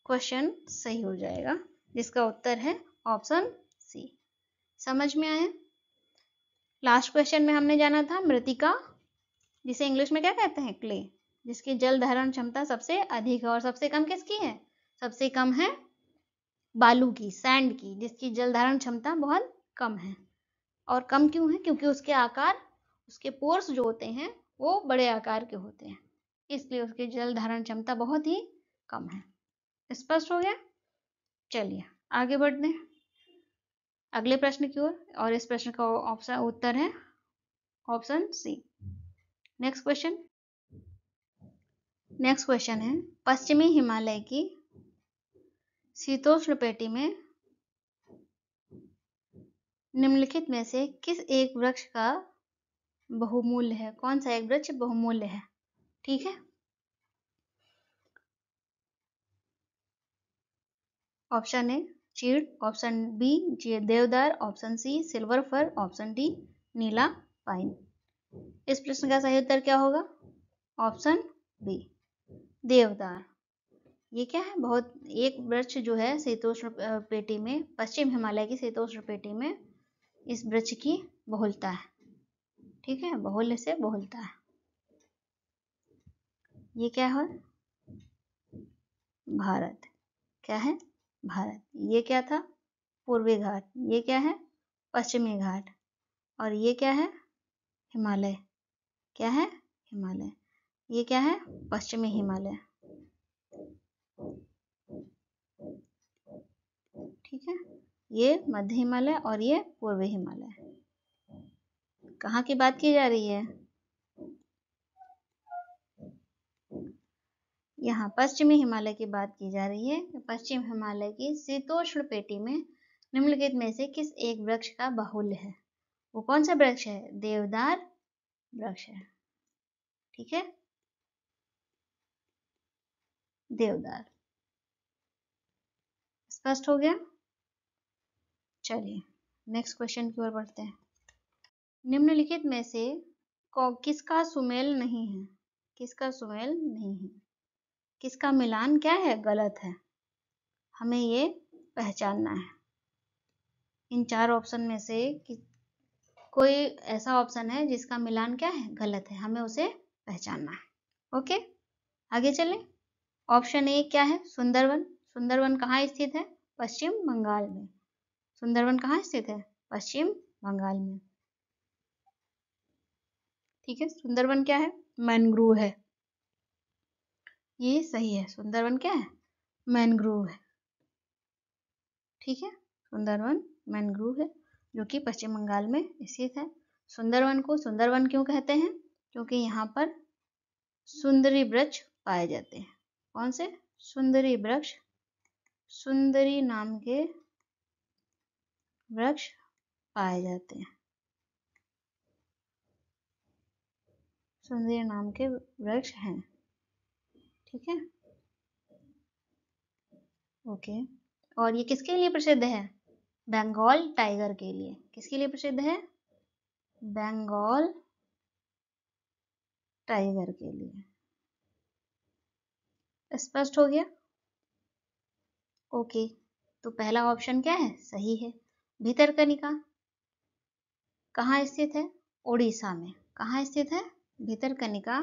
S1: क्वेश्चन सही हो जाएगा। जिसका उत्तर है ऑप्शन सी। समझ में आया? लास्ट क्वेश्चन में हमने जाना था मृतिका, जिसे इंग्लिश में क्या कहते हैं, क्ले, जिसकी जल धारण क्षमता सबसे अधिक है, और सबसे कम किसकी है? सबसे कम है बालू की, सैंड की, जिसकी जल धारण क्षमता बहुत कम है। और कम क्यों है? क्योंकि उसके आकार, उसके पोर्स जो होते हैं वो बड़े आकार के होते हैं, इसलिए उसकी जल धारण क्षमता बहुत ही कम है। स्पष्ट हो गया? चलिए आगे बढ़ते हैं अगले प्रश्न की ओर, और इस प्रश्न का ऑप्शन उत्तर है ऑप्शन सी। नेक्स्ट क्वेश्चन है, पश्चिमी हिमालय की शीतोष्ण पेटी में निम्नलिखित में से किस एक वृक्ष का बहुमूल्य है? कौन सा एक वृक्ष बहुमूल्य है? ठीक है, ऑप्शन ए चीड़, ऑप्शन बी देवदार, option C silver fir, option D नीला पाइन। इस प्रश्न का सही उत्तर क्या होगा? ऑप्शन बी देवदार। ये क्या है? बहुत एक वृक्ष जो है शीतोष्ण पेटी में, पश्चिम हिमालय की शीतोष्ण पेटी में इस वृक्ष की बहुलता है। ठीक है, बहुल्य से बहुलता है। ये क्या है? भारत। क्या है? भारत। ये क्या था? पूर्वी घाट। ये क्या है? पश्चिमी घाट। और ये क्या है? हिमालय। क्या है? हिमालय। ये क्या है? पश्चिमी हिमालय। ठीक है, ये मध्य हिमालय और ये पूर्वी हिमालय। कहाँ की बात की जा रही है? यहाँ पश्चिमी हिमालय की बात की जा रही है। पश्चिम हिमालय की शीतोष्ण पेटी में निम्नलिखित में से किस एक वृक्ष का बाहुल्य है? वो कौन सा वृक्ष है? देवदार वृक्ष है। ठीक है, देवदार। स्पष्ट हो गया? चलिए नेक्स्ट क्वेश्चन की ओर बढ़ते हैं। निम्नलिखित में से किसका सुमेल नहीं है? किसका सुमेल नहीं है? किसका मिलान क्या है? गलत है। हमें ये पहचानना है। इन चार ऑप्शन में से कोई ऐसा ऑप्शन है जिसका मिलान क्या है? गलत है। हमें उसे पहचानना है। ओके, आगे चलें। ऑप्शन ए क्या है? सुंदरवन। सुंदरवन कहाँ स्थित है? पश्चिम बंगाल में। सुंदरवन कहाँ स्थित है? पश्चिम बंगाल में। ठीक है, सुंदरवन क्या है? मैनग्रोव है। ये सही है, सुंदरवन क्या है? मैनग्रोव है। ठीक है, सुंदरवन मैनग्रोव है जो कि पश्चिम बंगाल में स्थित है। सुंदरवन को सुंदरवन क्यों कहते हैं? क्योंकि यहाँ पर सुंदरी वृक्ष पाए जाते हैं। कौन से? सुंदरी वृक्ष। सुंदरी नाम के वृक्ष पाए जाते हैं। सुंदरी नाम के वृक्ष हैं। ठीक है, ओके। और ये किसके लिए प्रसिद्ध है? बंगाल टाइगर के लिए। किसके लिए प्रसिद्ध है? बंगाल टाइगर के लिए। स्पष्ट हो गया? ओके, तो पहला ऑप्शन क्या है? सही है। भितरकनिका कहाँ स्थित है? उड़ीसा में। कहाँ स्थित है? भितरकनिका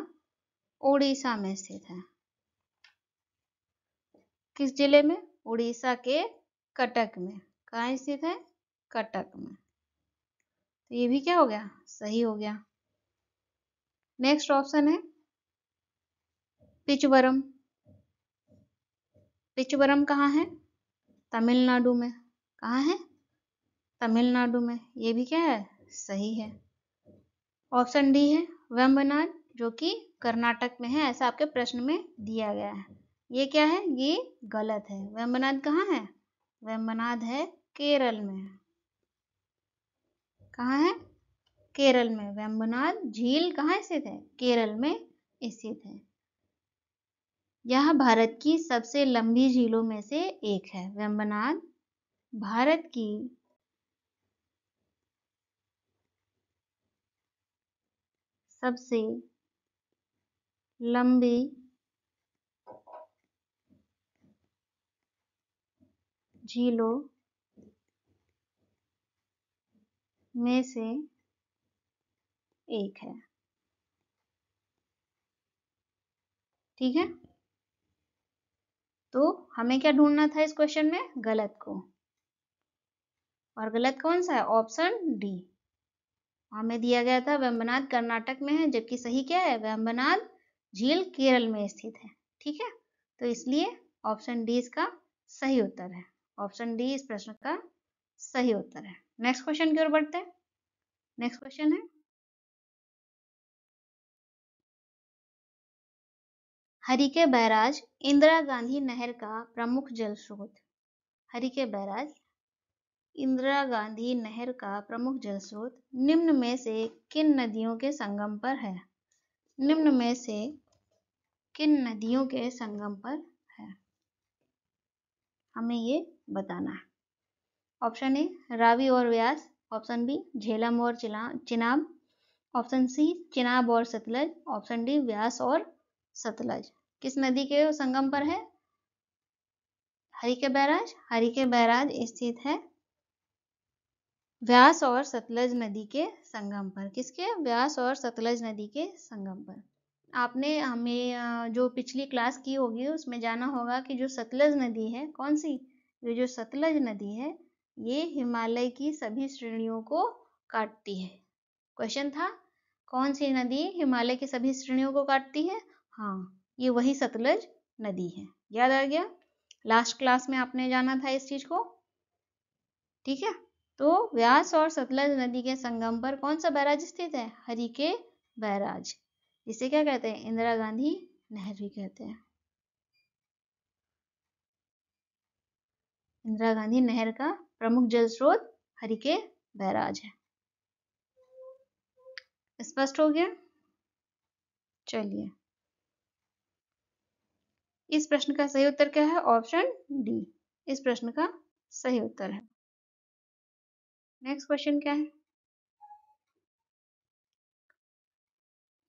S1: उड़ीसा में स्थित है। किस जिले में? उड़ीसा के कटक में। कहाँ स्थित है? कटक में। तो ये भी क्या हो गया? सही हो गया। नेक्स्ट ऑप्शन है पिचवरम। पिचवरम कहाँ है? तमिलनाडु में। कहाँ है? तमिलनाडु में। ये भी क्या है? सही है। ऑप्शन डी है वेम्बनाड, जो कि कर्नाटक में है, ऐसा आपके प्रश्न में दिया गया है। ये क्या है? ये गलत है। वेम्बनाड कहाँ है? वेम्बनाड है केरल में। कहाँ है? केरल में। वेम्बनाड झील कहाँ स्थित है? केरल में स्थित है। यह भारत की सबसे लंबी झीलों में से एक है। वेम्बनाड भारत की सबसे लंबी झीलों में से एक है। ठीक है, तो हमें क्या ढूंढना था इस क्वेश्चन में? गलत को। और गलत कौन सा है? Option D. हमें दिया गया था वेम्बनाड कर्नाटक में है, जबकि सही क्या है? वेम्बनाड झील केरल में स्थित है। ठीक है, तो इसलिए ऑप्शन डी इसका सही उत्तर है। ऑप्शन डी इस प्रश्न का सही उत्तर है। नेक्स्ट क्वेश्चन की ओर बढ़ते हैं। नेक्स्ट क्वेश्चन है, हरिके बैराज इंदिरा गांधी नहर का प्रमुख जल स्रोत। हरिके बैराज इंदिरा गांधी नहर का प्रमुख जल स्रोत निम्न में से किन नदियों के संगम पर है? निम्न में से किन नदियों के संगम पर है, हमें ये बताना है। ऑप्शन ए रावी और व्यास, ऑप्शन बी झेलम और चिनाब, ऑप्शन सी चिनाब और सतलज, ऑप्शन डी व्यास और सतलज। किस नदी के संगम पर है हरिके बैराज? हरिके बैराज स्थित है व्यास और सतलज नदी के संगम पर। किसके? व्यास और सतलज नदी के संगम पर। आपने हमें जो पिछली क्लास की होगी उसमें जाना होगा कि जो सतलज नदी है, कौन सी? ये जो सतलज नदी है ये हिमालय की सभी श्रेणियों को काटती है। क्वेश्चन था कौन सी नदी हिमालय की सभी श्रेणियों को काटती है? हाँ, ये वही सतलज नदी है। याद आ गया? लास्ट क्लास में आपने जाना था इस चीज को। ठीक है, तो व्यास और सतलज नदी के संगम पर कौन सा बैराज स्थित है? हरिके बैराज। इसे क्या कहते हैं? इंदिरा गांधी नहर भी कहते हैं। इंदिरा गांधी नहर का प्रमुख जल स्रोत हरिके बैराज है। स्पष्ट हो गया? चलिए, इस प्रश्न का सही उत्तर क्या है? ऑप्शन डी इस प्रश्न का सही उत्तर है। नेक्स्ट क्वेश्चन क्या है?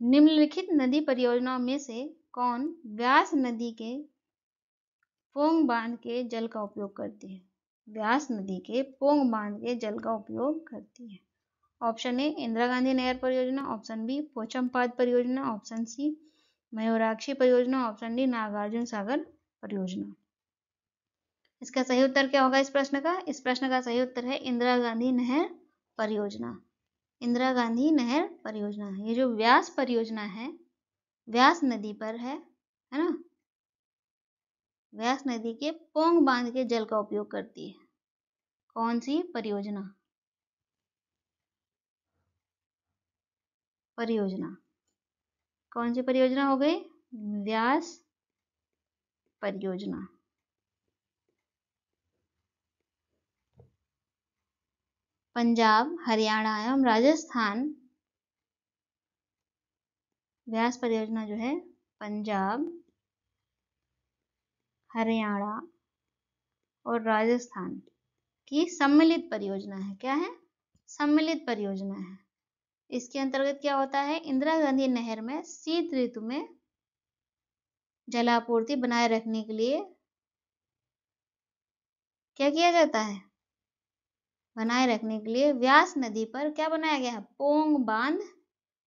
S1: निम्नलिखित नदी परियोजनाओं में से कौन व्यास नदी के पोंग बांध के जल का उपयोग करती है? व्यास नदी के पोंग बांध के जल का उपयोग करती है। ऑप्शन ए इंदिरा गांधी नहर परियोजना, ऑप्शन बी पोचमपाद परियोजना, ऑप्शन सी मयूराक्षी परियोजना, ऑप्शन डी नागार्जुन सागर परियोजना। इसका सही उत्तर क्या होगा इस प्रश्न का? इस प्रश्न का सही उत्तर है इंदिरा गांधी नहर परियोजना। इंदिरा गांधी नहर परियोजना, ये जो व्यास परियोजना है व्यास नदी पर है ना? व्यास नदी के पोंग बांध के जल का उपयोग करती है। कौन सी परियोजना? परियोजना कौन सी परियोजना हो गई? व्यास परियोजना। पंजाब, हरियाणा एवं राजस्थान व्यास परियोजना जो है पंजाब, हरियाणा और राजस्थान की सम्मिलित परियोजना है। क्या है? सम्मिलित परियोजना है। इसके अंतर्गत क्या होता है? इंदिरा गांधी नहर में शीत ऋतु में जलापूर्ति बनाए रखने के लिए क्या किया जाता है? बनाए रखने के लिए व्यास नदी पर क्या बनाया गया है? पोंग बांध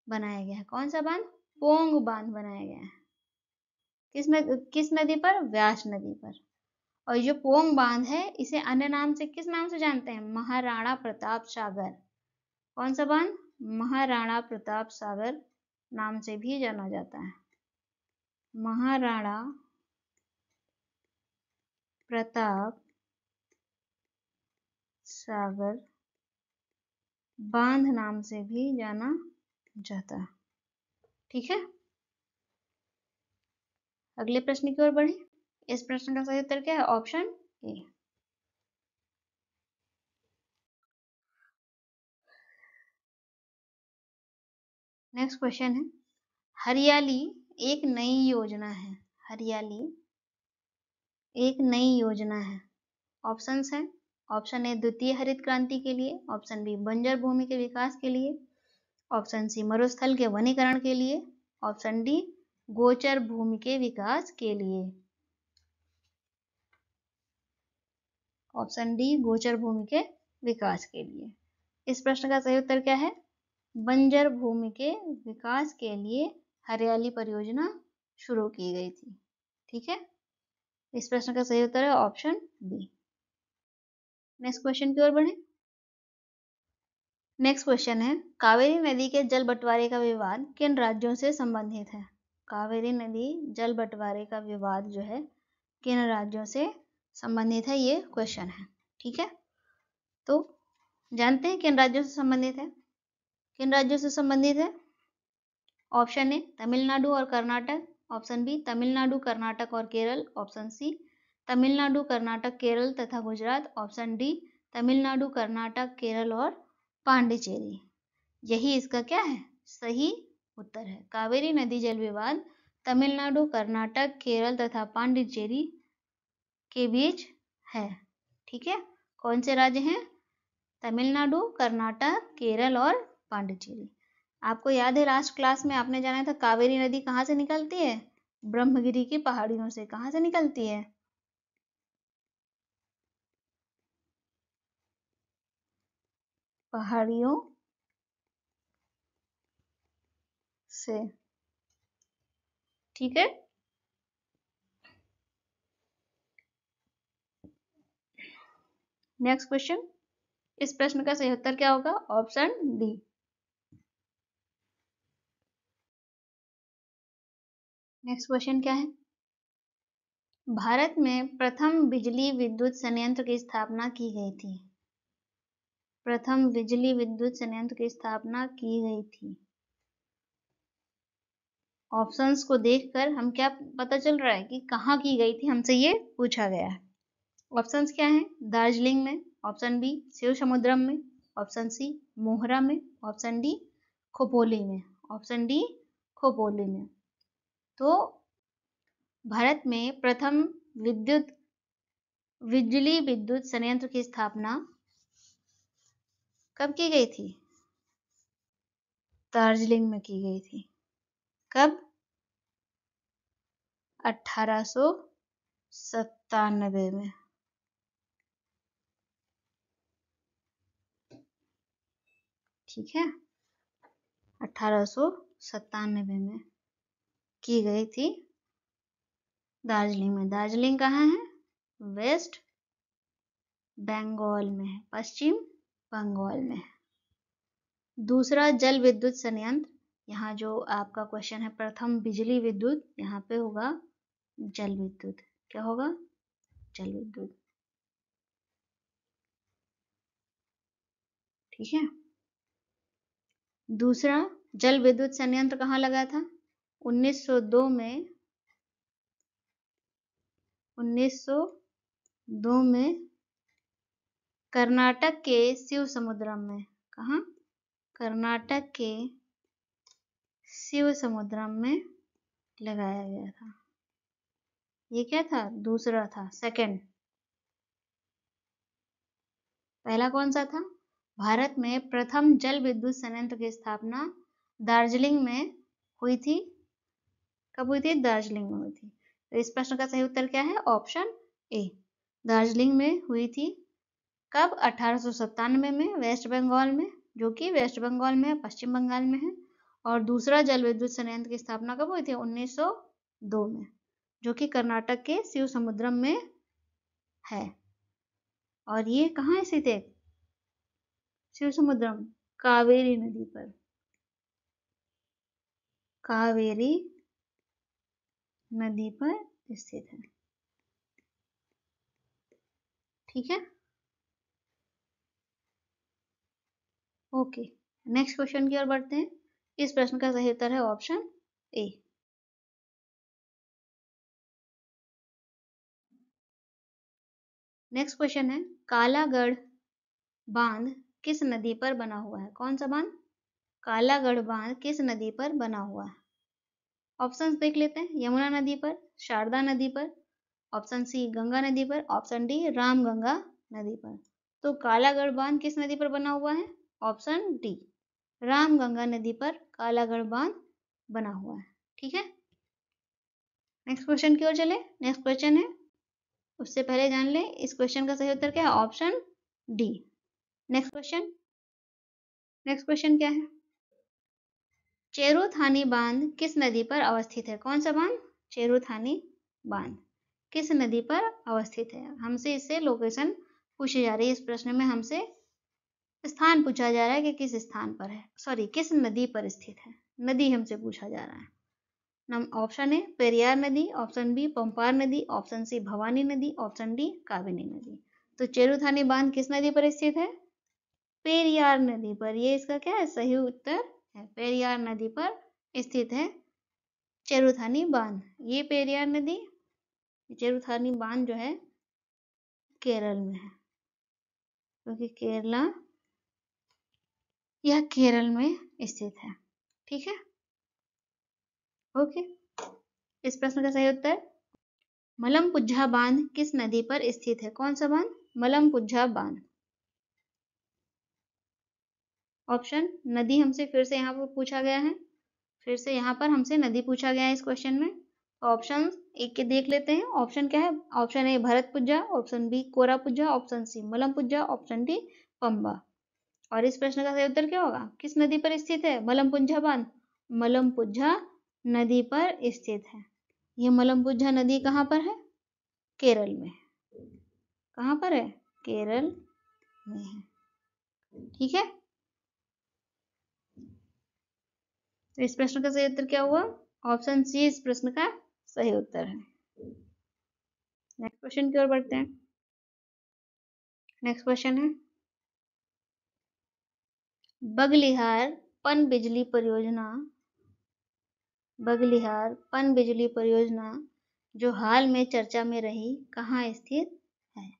S1: बनाया गया है। कौन सा बांध? पोंग बांध बनाया गया है। किस नदी पर? व्यास नदी पर। और जो पोंग बांध है इसे अन्य नाम से किस नाम से जानते हैं? महाराणा प्रताप सागर। कौन सा बांध? महाराणा प्रताप सागर नाम से भी जाना जाता है। महाराणा प्रताप सागर बांध नाम से भी जाना जाता है। ठीक है, अगले प्रश्न की ओर बढ़े। इस प्रश्न का सही उत्तर क्या है? ऑप्शन ए। नेक्स्ट क्वेश्चन है, हरियाली एक नई योजना है। हरियाली एक नई योजना है। ऑप्शंस हैं, ऑप्शन ए द्वितीय हरित क्रांति के लिए, ऑप्शन बी बंजर भूमि के विकास के लिए, ऑप्शन सी मरुस्थल के वनीकरण के लिए, ऑप्शन डी गोचर भूमि के विकास के लिए। ऑप्शन डी गोचर भूमि के विकास के लिए। इस प्रश्न का सही उत्तर क्या है? बंजर भूमि के विकास के लिए हरियाली परियोजना शुरू की गई थी। ठीक है, इस प्रश्न का सही उत्तर है ऑप्शन बी। नेक्स्ट क्वेश्चन की ओर बढ़े। नेक्स्ट क्वेश्चन है, कावेरी नदी के जल बंटवारे का विवाद किन राज्यों से संबंधित है? कावेरी नदी जल बंटवारे का विवाद जो है किन राज्यों से संबंधित है, ये क्वेश्चन है। ठीक है, तो जानते हैं किन राज्यों से संबंधित है। किन राज्यों से संबंधित है? ऑप्शन ए तमिलनाडु और कर्नाटक, ऑप्शन बी तमिलनाडु, कर्नाटक और केरल, ऑप्शन सी तमिलनाडु, कर्नाटक, केरल तथा गुजरात, ऑप्शन डी तमिलनाडु, कर्नाटक, केरल और पांडिचेरी। यही इसका क्या है? सही उत्तर है। कावेरी नदी जल विवाद तमिलनाडु, कर्नाटक, केरल तथा पांडिचेरी के बीच है। ठीक है, कौन से राज्य हैं? तमिलनाडु, कर्नाटक, केरल और पांडिचेरी। आपको याद है लास्ट क्लास में आपने जाना था कावेरी नदी कहाँ से निकलती है? ब्रह्मगिरी की पहाड़ियों से। कहाँ से निकलती है? पहाड़ियों से। ठीक है, नेक्स्ट क्वेश्चन। इस प्रश्न का सही उत्तर क्या होगा? Option D. नेक्स्ट क्वेश्चन क्या है? भारत में प्रथम बिजली विद्युत संयंत्र की स्थापना की गई थी। प्रथम बिजली विद्युत संयंत्र की स्थापना की गई थी। ऑप्शंस को देखकर हम क्या पता चल रहा है कि कहाँ की गई थी, हमसे ये पूछा गया है। ऑप्शंस क्या हैं? दार्जिलिंग में, ऑप्शन बी शिव समुद्रम में, ऑप्शन सी मोहरा में, ऑप्शन डी खोपोली में, ऑप्शन डी खोपोली में। तो भारत में प्रथम बिजली विद्युत संयंत्र की स्थापना कब की गई थी? दार्जिलिंग में की गई थी। कब? 1897 में। ठीक है, 1897 में की गई थी दार्जिलिंग में। दार्जिलिंग कहाँ है? वेस्ट बंगाल में है, पश्चिम बंगाल में है। दूसरा जल विद्युत संयंत्र, यहाँ जो आपका क्वेश्चन है प्रथम बिजली विद्युत, यहाँ पे होगा जल विद्युत। क्या होगा? जल विद्युत। ठीक है, दूसरा जल विद्युत संयंत्र कहाँ लगा था? 1902 में। 1902 में कर्नाटक के शिव समुद्रम में। कहाँ? कर्नाटक के शिव समुद्रम में लगाया गया था। ये क्या था? दूसरा था, सेकंड। पहला कौन सा था? भारत में प्रथम जल विद्युत संयंत्र की स्थापना दार्जिलिंग में हुई थी। कब हुई थी? दार्जिलिंग में हुई थी। तो इस प्रश्न का सही उत्तर क्या है? ऑप्शन ए, दार्जिलिंग में हुई थी। कब? 1897 में, वेस्ट बंगाल में, जो कि वेस्ट बंगाल में, पश्चिम बंगाल में है। और दूसरा जल विद्युत संयंत्र की स्थापना कब हुई थी? 1902 में, जो कि कर्नाटक के शिव समुद्रम में है। और ये कहाँ स्थित है? शिव समुद्रम कावेरी नदी पर। कावेरी नदी पर स्थित है। ठीक है, ओके, नेक्स्ट क्वेश्चन की ओर बढ़ते हैं। इस प्रश्न का सही उत्तर है ऑप्शन ए। नेक्स्ट क्वेश्चन है, कालागढ़ बांध किस नदी पर बना हुआ है? कौन सा बांध? कालागढ़ बांध किस नदी पर बना हुआ है? ऑप्शंस देख लेते हैं। यमुना नदी पर, शारदा नदी पर, ऑप्शन सी गंगा नदी पर, ऑप्शन डी रामगंगा नदी पर। तो कालागढ़ बांध किस नदी पर बना हुआ है? ऑप्शन डी रामगंगा नदी पर कालागढ़ बांध बना हुआ है। ठीक है, नेक्स्ट क्वेश्चन की ओर चले। नेक्स्ट क्वेश्चन है, उससे पहले जान लें इस क्वेश्चन का सही उत्तर क्या है, ऑप्शन डी। नेक्स्ट क्वेश्चन क्या है, चेरुथानी बांध किस नदी पर अवस्थित है? कौन सा बांध? चेरुथानी बांध किस नदी पर अवस्थित है? हमसे इससे लोकेशन पूछी जा रही है। इस प्रश्न में हमसे स्थान पूछा जा रहा है कि किस स्थान पर है, सॉरी किस नदी पर स्थित है, नदी हमसे पूछा जा रहा है। ऑप्शन ए पेरियार नदी, ऑप्शन बी पंपार नदी, ऑप्शन सी भवानी नदी, ऑप्शन डी काबिनी नदी। तो चेरुथानी बांध किस नदी पर स्थित है? पेरियार नदी पर। ये इसका क्या है, सही उत्तर है। पेरियार नदी पर स्थित है चेरुथानी बांध। ये पेरियार नदी, चेरुथानी बांध जो है केरल में है, क्योंकि यह केरल में स्थित है। ठीक है, ओके। इस प्रश्न का सही उत्तर मलमपुझा बांध किस नदी पर स्थित है? कौन सा बांध? मलमपुझा बांध। ऑप्शन नदी हमसे फिर से यहाँ पर पूछा गया है, फिर से यहाँ पर हमसे नदी पूछा गया है इस क्वेश्चन में। ऑप्शन एक के देख लेते हैं। ऑप्शन क्या है? Option A Bharathapuzha, option B Korapuzha, option C Malampuzha, option D Pamba. और इस प्रश्न का सही उत्तर क्या होगा? किस नदी पर स्थित है मलमपुझा बांध? मलमपुझा नदी पर स्थित है। ये मलमपुझा नदी कहाँ पर है? केरल में। कहाँ पर है? केरल में है। ठीक है, तो इस प्रश्न का सही उत्तर क्या हुआ? ऑप्शन सी इस प्रश्न का सही उत्तर है। नेक्स्ट क्वेश्चन की ओर बढ़ते हैं। नेक्स्ट क्वेश्चन है बगलिहार पनबिजली परियोजना, बगलिहार पनबिजली परियोजना जो हाल में चर्चा में रही कहाँ स्थित है?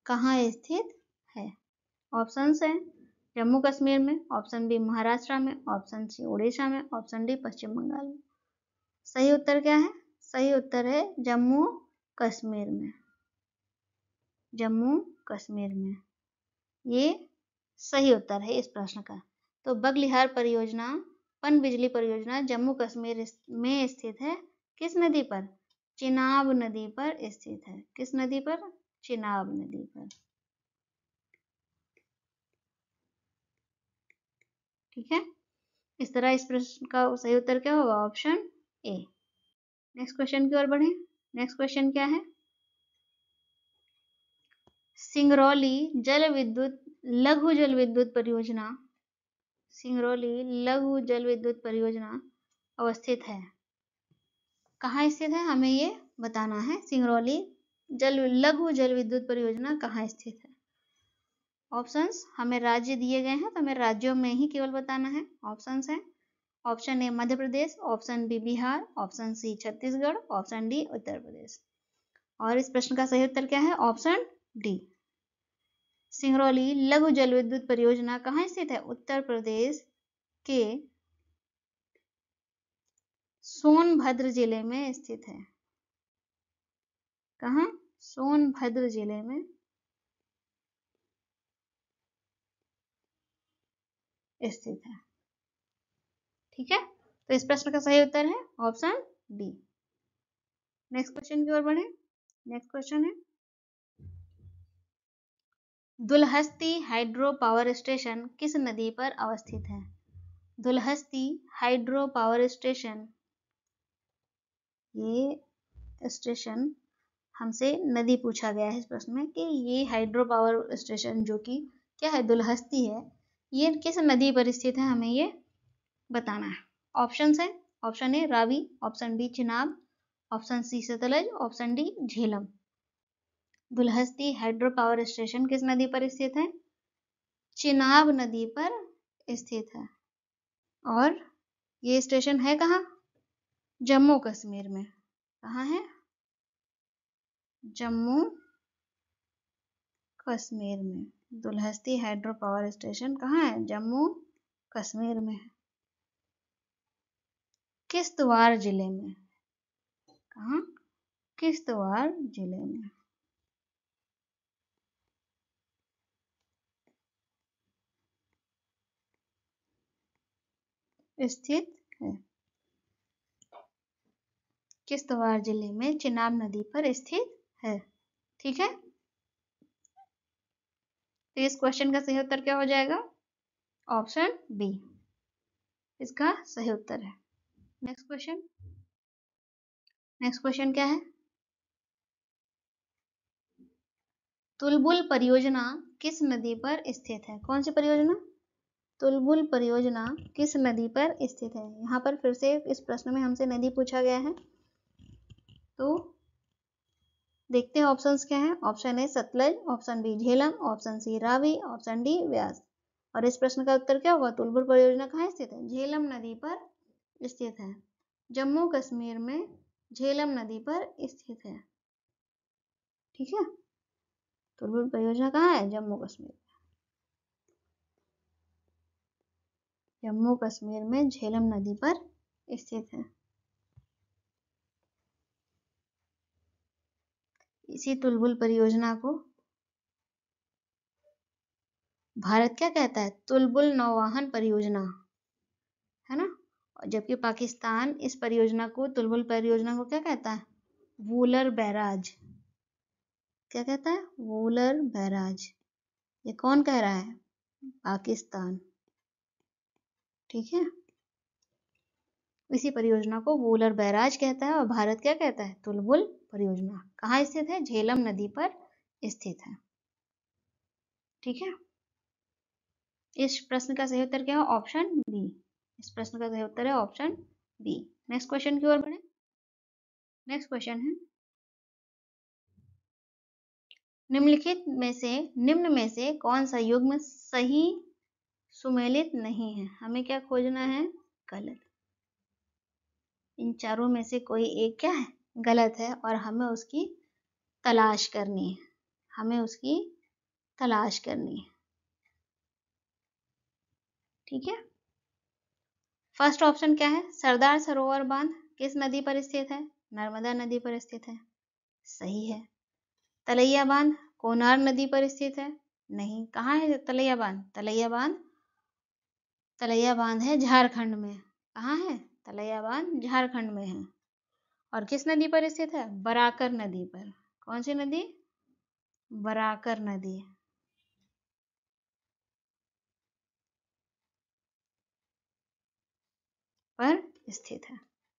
S1: कहाँ स्थित है? ऑप्शंस हैं जम्मू कश्मीर में, ऑप्शन बी महाराष्ट्र में, ऑप्शन सी उड़ीसा में, ऑप्शन डी पश्चिम बंगाल में। सही उत्तर क्या है? सही उत्तर है जम्मू कश्मीर में। जम्मू कश्मीर में, ये सही उत्तर है इस प्रश्न का। तो बगलिहार परियोजना पनबिजली परियोजना जम्मू कश्मीर में स्थित है। किस नदी पर? चिनाब नदी पर स्थित है। किस नदी पर? चिनाब नदी पर। ठीक है, इस तरह इस प्रश्न का सही उत्तर क्या होगा? Option A. नेक्स्ट क्वेश्चन की ओर बढ़े। नेक्स्ट क्वेश्चन क्या है? सिंगरौली जल विद्युत लघु जल विद्युत परियोजना, सिंगरौली लघु जल विद्युत परियोजना अवस्थित है। कहाँ स्थित है हमें ये बताना है। सिंगरौली लघु जल विद्युत परियोजना कहाँ स्थित है? ऑप्शंस हमें राज्य दिए गए हैं, तो हमें राज्यों में ही केवल बताना है। ऑप्शंस हैं option A Madhya Pradesh, option B Bihar, option C Chhattisgarh, option D Uttar Pradesh. और इस प्रश्न का सही उत्तर क्या है? Option D. सिंगरौली लघु जल विद्युत परियोजना कहाँ स्थित है? उत्तर प्रदेश के सोनभद्र जिले में स्थित है। कहाँ? सोनभद्र जिले में स्थित है। ठीक है, तो इस प्रश्न का सही उत्तर है ऑप्शन डी। नेक्स्ट क्वेश्चन की ओर बढ़े। नेक्स्ट क्वेश्चन है दुलहस्ती हाइड्रो पावर स्टेशन किस नदी पर अवस्थित है? दुलहस्ती हाइड्रो पावर स्टेशन, ये स्टेशन हमसे नदी पूछा गया है इस प्रश्न में कि ये हाइड्रो पावर स्टेशन जो कि क्या है, दुलहस्ती है, ये किस नदी पर स्थित है, हमें ये बताना है। ऑप्शंस है option A Ravi, option B Chenab, option C Sutlej, option D Jhelum. Dulhasti hydro power station किस नदी पर स्थित है? चिनाब नदी पर स्थित है। और ये स्टेशन है कहाँ? जम्मू कश्मीर में। कहाँ है? जम्मू कश्मीर में। दुलहस्ती हाइड्रो पावर स्टेशन कहाँ है? जम्मू कश्मीर में है। किश्तवाड़ जिले में। कहाँ? किश्तवाड़ जिले में स्थित है। किश्तवाड़ जिले में चिनाब नदी पर स्थित है। ठीक है, तो इस क्वेश्चन का सही उत्तर क्या हो जाएगा? ऑप्शन बी इसका सही उत्तर है। नेक्स्ट क्वेश्चन क्या है? तुलबुल परियोजना किस नदी पर स्थित है? कौन सी परियोजना? तुलबुल परियोजना किस नदी पर स्थित है? यहाँ पर फिर से इस प्रश्न में हमसे नदी पूछा गया है, तो देखते हैं ऑप्शंस क्या हैं। Option A Sutlej, option B Jhelum, option C Ravi, option D Beas. और इस प्रश्न का उत्तर क्या होगा? तुलबुल परियोजना कहाँ स्थित है? झेलम नदी पर स्थित है। जम्मू कश्मीर में झेलम नदी पर स्थित है। ठीक है, तुलबुल परियोजना कहाँ है? जम्मू कश्मीर। जम्मू कश्मीर में झेलम नदी पर स्थित है। इसी तुलबुल परियोजना को भारत क्या कहता है? तुलबुल नौवहन परियोजना, है ना। जबकि पाकिस्तान इस परियोजना को, तुलबुल परियोजना को क्या कहता है? वूलर बैराज। क्या कहता है? वूलर बैराज। ये कौन कह रहा है? पाकिस्तान। ठीक है, इसी परियोजना को वूलर बैराज कहता है और भारत क्या कहता है? तुलबुल परियोजना। कहाँ स्थित है? झेलम नदी पर स्थित है। ठीक है, इस प्रश्न का सही उत्तर क्या है? Option B. इस प्रश्न का सही उत्तर है ऑप्शन बी। नेक्स्ट क्वेश्चन की ओर बढ़े। नेक्स्ट क्वेश्चन है, निम्न में से कौन सा युग्म सही सुमेलित नहीं है? हमें क्या खोजना है? गलत। इन चारों में से कोई एक क्या है? गलत है और हमें उसकी तलाश करनी है। हमें उसकी तलाश करनी है। ठीक है, फर्स्ट ऑप्शन क्या है? सरदार सरोवर बांध किस नदी पर स्थित है? नर्मदा नदी पर स्थित है। सही है। तलैया बांध कोनार नदी पर स्थित है। नहीं। कहाँ है तलैया बांध? तलैया बांध है झारखंड में। कहाँ है? तलैया बांध झारखंड में है। और किस नदी पर स्थित है? बराकर नदी पर। कौन सी नदी? बराकर नदी पर स्थित है।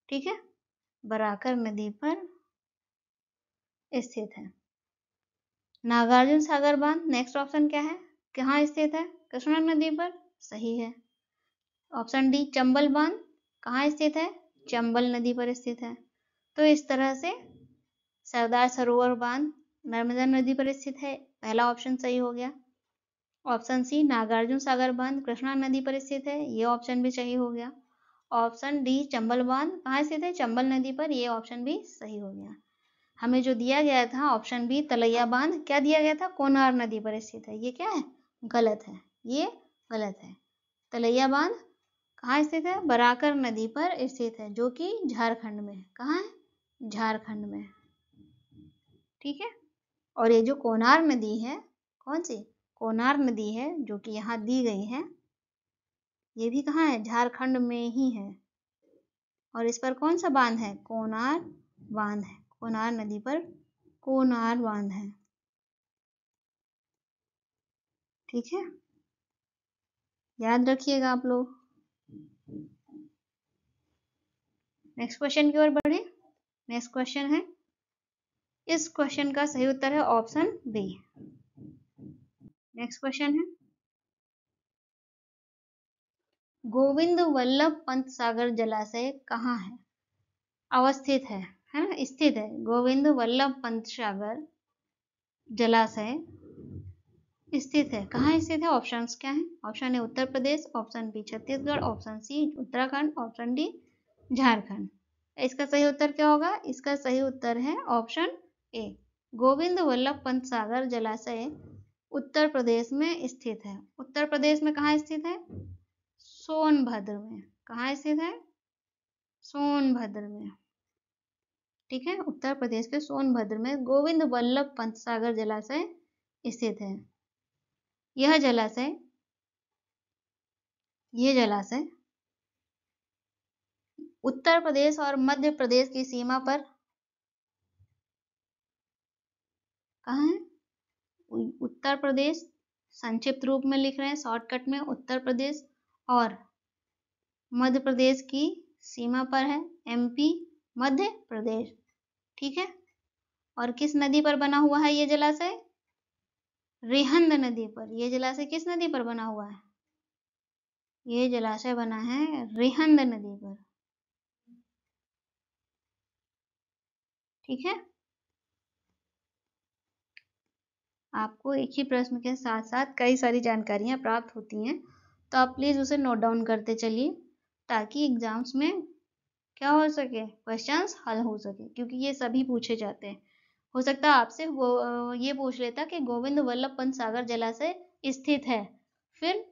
S1: ठीक है, बराकर नदी पर स्थित है। नागार्जुन सागर बांध नेक्स्ट ऑप्शन क्या है? कहाँ स्थित है? कृष्णा नदी पर। सही है। ऑप्शन डी चंबल बांध कहाँ स्थित है? चंबल नदी पर स्थित है। तो इस तरह से सरदार सरोवर बांध नर्मदा नदी पर स्थित है, पहला ऑप्शन सही हो गया। ऑप्शन सी नागार्जुन सागर बांध कृष्णा नदी पर स्थित है, ये ऑप्शन भी सही हो गया। ऑप्शन डी चंबल बांध कहाँ स्थित है? चंबल नदी पर, ये ऑप्शन भी सही हो गया। हमें जो दिया गया था ऑप्शन बी तलैया बांध, क्या दिया गया था? कोनार नदी पर स्थित है, ये क्या है? गलत है। ये गलत है। तलैया बांध कहाँ स्थित है? बराकर नदी पर स्थित है, जो कि झारखंड में है। कहाँ है? झारखंड में। ठीक है, और ये जो कोनार नदी है, कौन सी? कोनार नदी है जो कि यहाँ दी गई है, ये भी कहाँ है? झारखंड में ही है। और इस पर कौन सा बांध है? कोनार बांध है। कोनार नदी पर कोनार बांध है। ठीक है, याद रखिएगा आप लोग। नेक्स्ट क्वेश्चन की ओर बढ़े। नेक्स्ट क्वेश्चन है, इस क्वेश्चन का सही उत्तर है ऑप्शन बी। नेक्स्ट क्वेश्चन है, गोविंद वल्लभ पंत सागर जलाशय कहाँ है? अवस्थित है ना, स्थित है। गोविंद वल्लभ पंत सागर जलाशय स्थित है। कहाँ स्थित है? ऑप्शंस क्या हैं? Option A Uttar Pradesh, option B Chhattisgarh, option C Uttarakhand, option D Jharkhand. इसका सही उत्तर क्या होगा? इसका सही उत्तर है ऑप्शन ए, गोविंद वल्लभ पंत सागर जलाशय उत्तर प्रदेश में स्थित है। उत्तर प्रदेश में कहाँ स्थित है? सोनभद्र में। कहाँ स्थित है? सोनभद्र में। ठीक है, उत्तर प्रदेश के सोनभद्र में गोविंद वल्लभ पंत सागर जलाशय स्थित है। यह जलाशय उत्तर प्रदेश और मध्य प्रदेश की सीमा पर कहाँ है? उत्तर प्रदेश, संक्षिप्त रूप में लिख रहे हैं शॉर्टकट में, उत्तर प्रदेश और मध्य प्रदेश की सीमा पर है, एमपी मध्य प्रदेश, ठीक है। और किस नदी पर बना हुआ है ये जलाशय? रिहंद नदी पर। ये जलाशय किस नदी पर बना हुआ है? ये जलाशय बना है रिहंद नदी पर, ठीक है। आपको एक ही प्रश्न के साथ साथ कई सारी जानकारियां प्राप्त होती हैं, तो आप प्लीज उसे नोट डाउन करते चलिए, ताकि एग्जाम्स में क्या हो सके, क्वेश्चंस हल हो सके, क्योंकि ये सभी पूछे जाते हैं। हो सकता है आपसे ये पूछ लेता कि गोविंद वल्लभ पंत सागर जलाशय स्थित है, फिर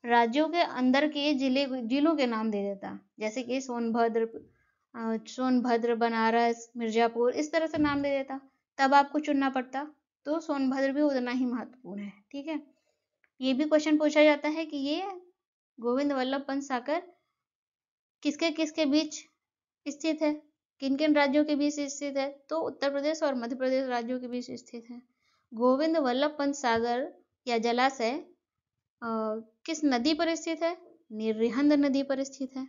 S1: राज्यों के अंदर के जिलों के नाम दे देता, जैसे कि सोनभद्र, बनारस, मिर्जापुर, इस तरह से नाम दे देता, तब आपको चुनना पड़ता। तो सोनभद्र भी उतना ही महत्वपूर्ण है, ठीक है। ये भी क्वेश्चन पूछा जाता है कि ये गोविंद वल्लभ पंत सागर किसके किसके बीच स्थित है, किन किन राज्यों के बीच स्थित है? तो उत्तर प्रदेश और मध्य प्रदेश राज्यों के बीच स्थित है। गोविंद वल्लभ पंत सागर या जलाशय किस नदी पर स्थित है? रिहंद नदी पर स्थित है,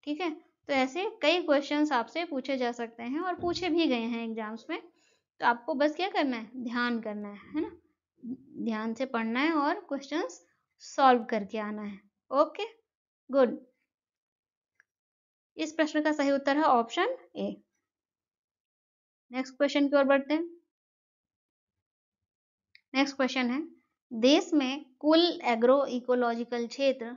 S1: ठीक है। तो ऐसे कई क्वेश्चंस आपसे पूछे जा सकते हैं और पूछे भी गए हैं एग्जाम्स में, तो आपको बस क्या करना है, ध्यान करना है ना, ध्यान से पढ़ना है और क्वेश्चंस सॉल्व करके आना है। Okay, good. इस प्रश्न का सही उत्तर है ऑप्शन ए। नेक्स्ट क्वेश्चन की ओर बढ़ते हैं। नेक्स्ट क्वेश्चन है, देश में कुल एग्रो इकोलॉजिकल क्षेत्र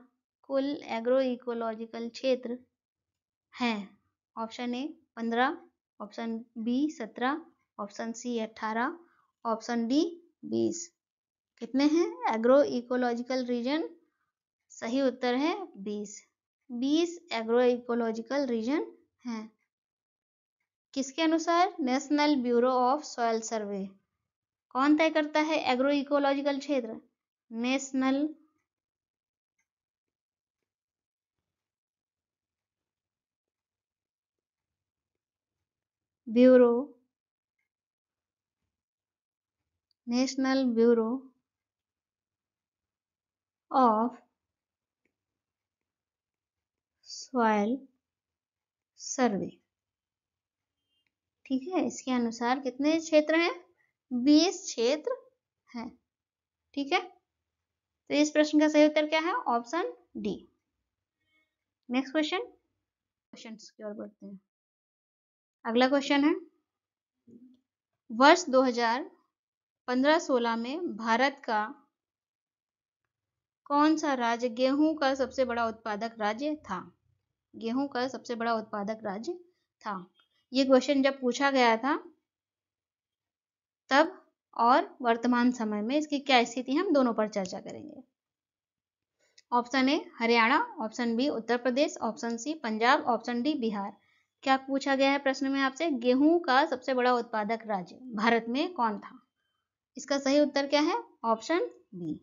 S1: है। Option A 15, option B 17, option C 18, option D 20। कितने हैं एग्रो इकोलॉजिकल रीजन? सही उत्तर है 20। 20 एग्रो इकोलॉजिकल रीजन हैं। किसके अनुसार? नेशनल ब्यूरो ऑफ सॉइल सर्वे। कौन तय करता है एग्रो इकोलॉजिकल क्षेत्र? नेशनल ब्यूरो ऑफ सॉइल सर्वे, ठीक है। इसके अनुसार कितने क्षेत्र हैं? 20 क्षेत्र हैं, ठीक है। तो इस प्रश्न का सही उत्तर क्या है? Option D. नेक्स्ट क्वेश्चन की ओर बढ़ते हैं। अगला क्वेश्चन है, वर्ष 2015-16 में भारत का कौन सा राज्य गेहूं का सबसे बड़ा उत्पादक राज्य था? गेहूं का सबसे बड़ा उत्पादक राज्य था। ये क्वेश्चन जब पूछा गया था तब और वर्तमान समय में इसकी क्या स्थिति है, हम दोनों पर चर्चा करेंगे। Option A Haryana, option B Uttar Pradesh, option C Punjab, option D Bihar. क्या पूछा गया है प्रश्न में आपसे? गेहूं का सबसे बड़ा उत्पादक राज्य भारत में कौन था? इसका सही उत्तर क्या है? Option B.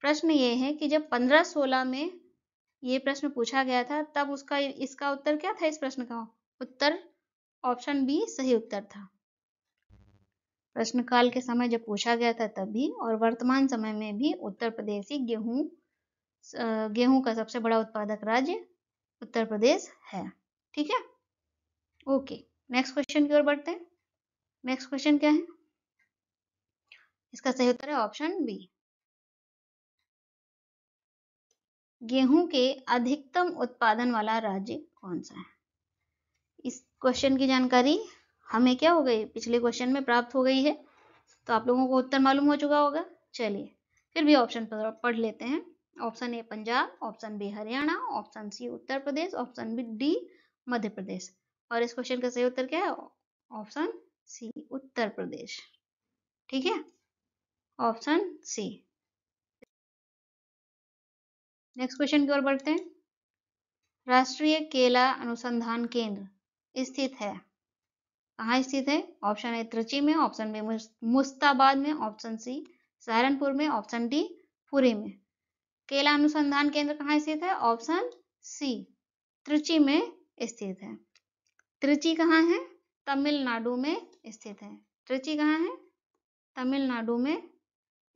S1: प्रश्न ये है कि जब 15-16 में ये प्रश्न पूछा गया था तब इसका उत्तर क्या था? इस प्रश्न का उत्तर ऑप्शन बी सही उत्तर था। प्रश्न काल के समय जब पूछा गया था तब भी और वर्तमान समय में भी उत्तर प्रदेश ही गेहूं का सबसे बड़ा उत्पादक राज्य उत्तर प्रदेश है, ठीक है। ओके, नेक्स्ट क्वेश्चन की ओर बढ़ते हैं। नेक्स्ट क्वेश्चन क्या है? इसका सही उत्तर है ऑप्शन बी। गेहूं के अधिकतम उत्पादन वाला राज्य कौन सा है? इस क्वेश्चन की जानकारी हमें क्या हो गई, पिछले क्वेश्चन में प्राप्त हो गई है, तो आप लोगों को उत्तर मालूम हो चुका होगा। चलिए फिर भी ऑप्शन पढ़ लेते हैं। Option A Punjab, option B Haryana, option C Uttar Pradesh, option B D Madhya Pradesh. और इस क्वेश्चन का सही उत्तर क्या है? ऑप्शन सी उत्तर प्रदेश, ठीक है। Option C. नेक्स्ट क्वेश्चन की ओर बढ़ते हैं। राष्ट्रीय केला अनुसंधान केंद्र स्थित है, कहाँ स्थित है? ऑप्शन ए त्रिची में, ऑप्शन बी मुस्ताबाद में, ऑप्शन सी सहारनपुर में, ऑप्शन डी पुरी में। केला अनुसंधान केंद्र कहाँ स्थित है? ऑप्शन सी त्रिची में स्थित है। त्रिची कहाँ है? तमिलनाडु में स्थित है। त्रिची कहाँ है? तमिलनाडु में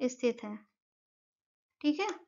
S1: स्थित है। ठीक है।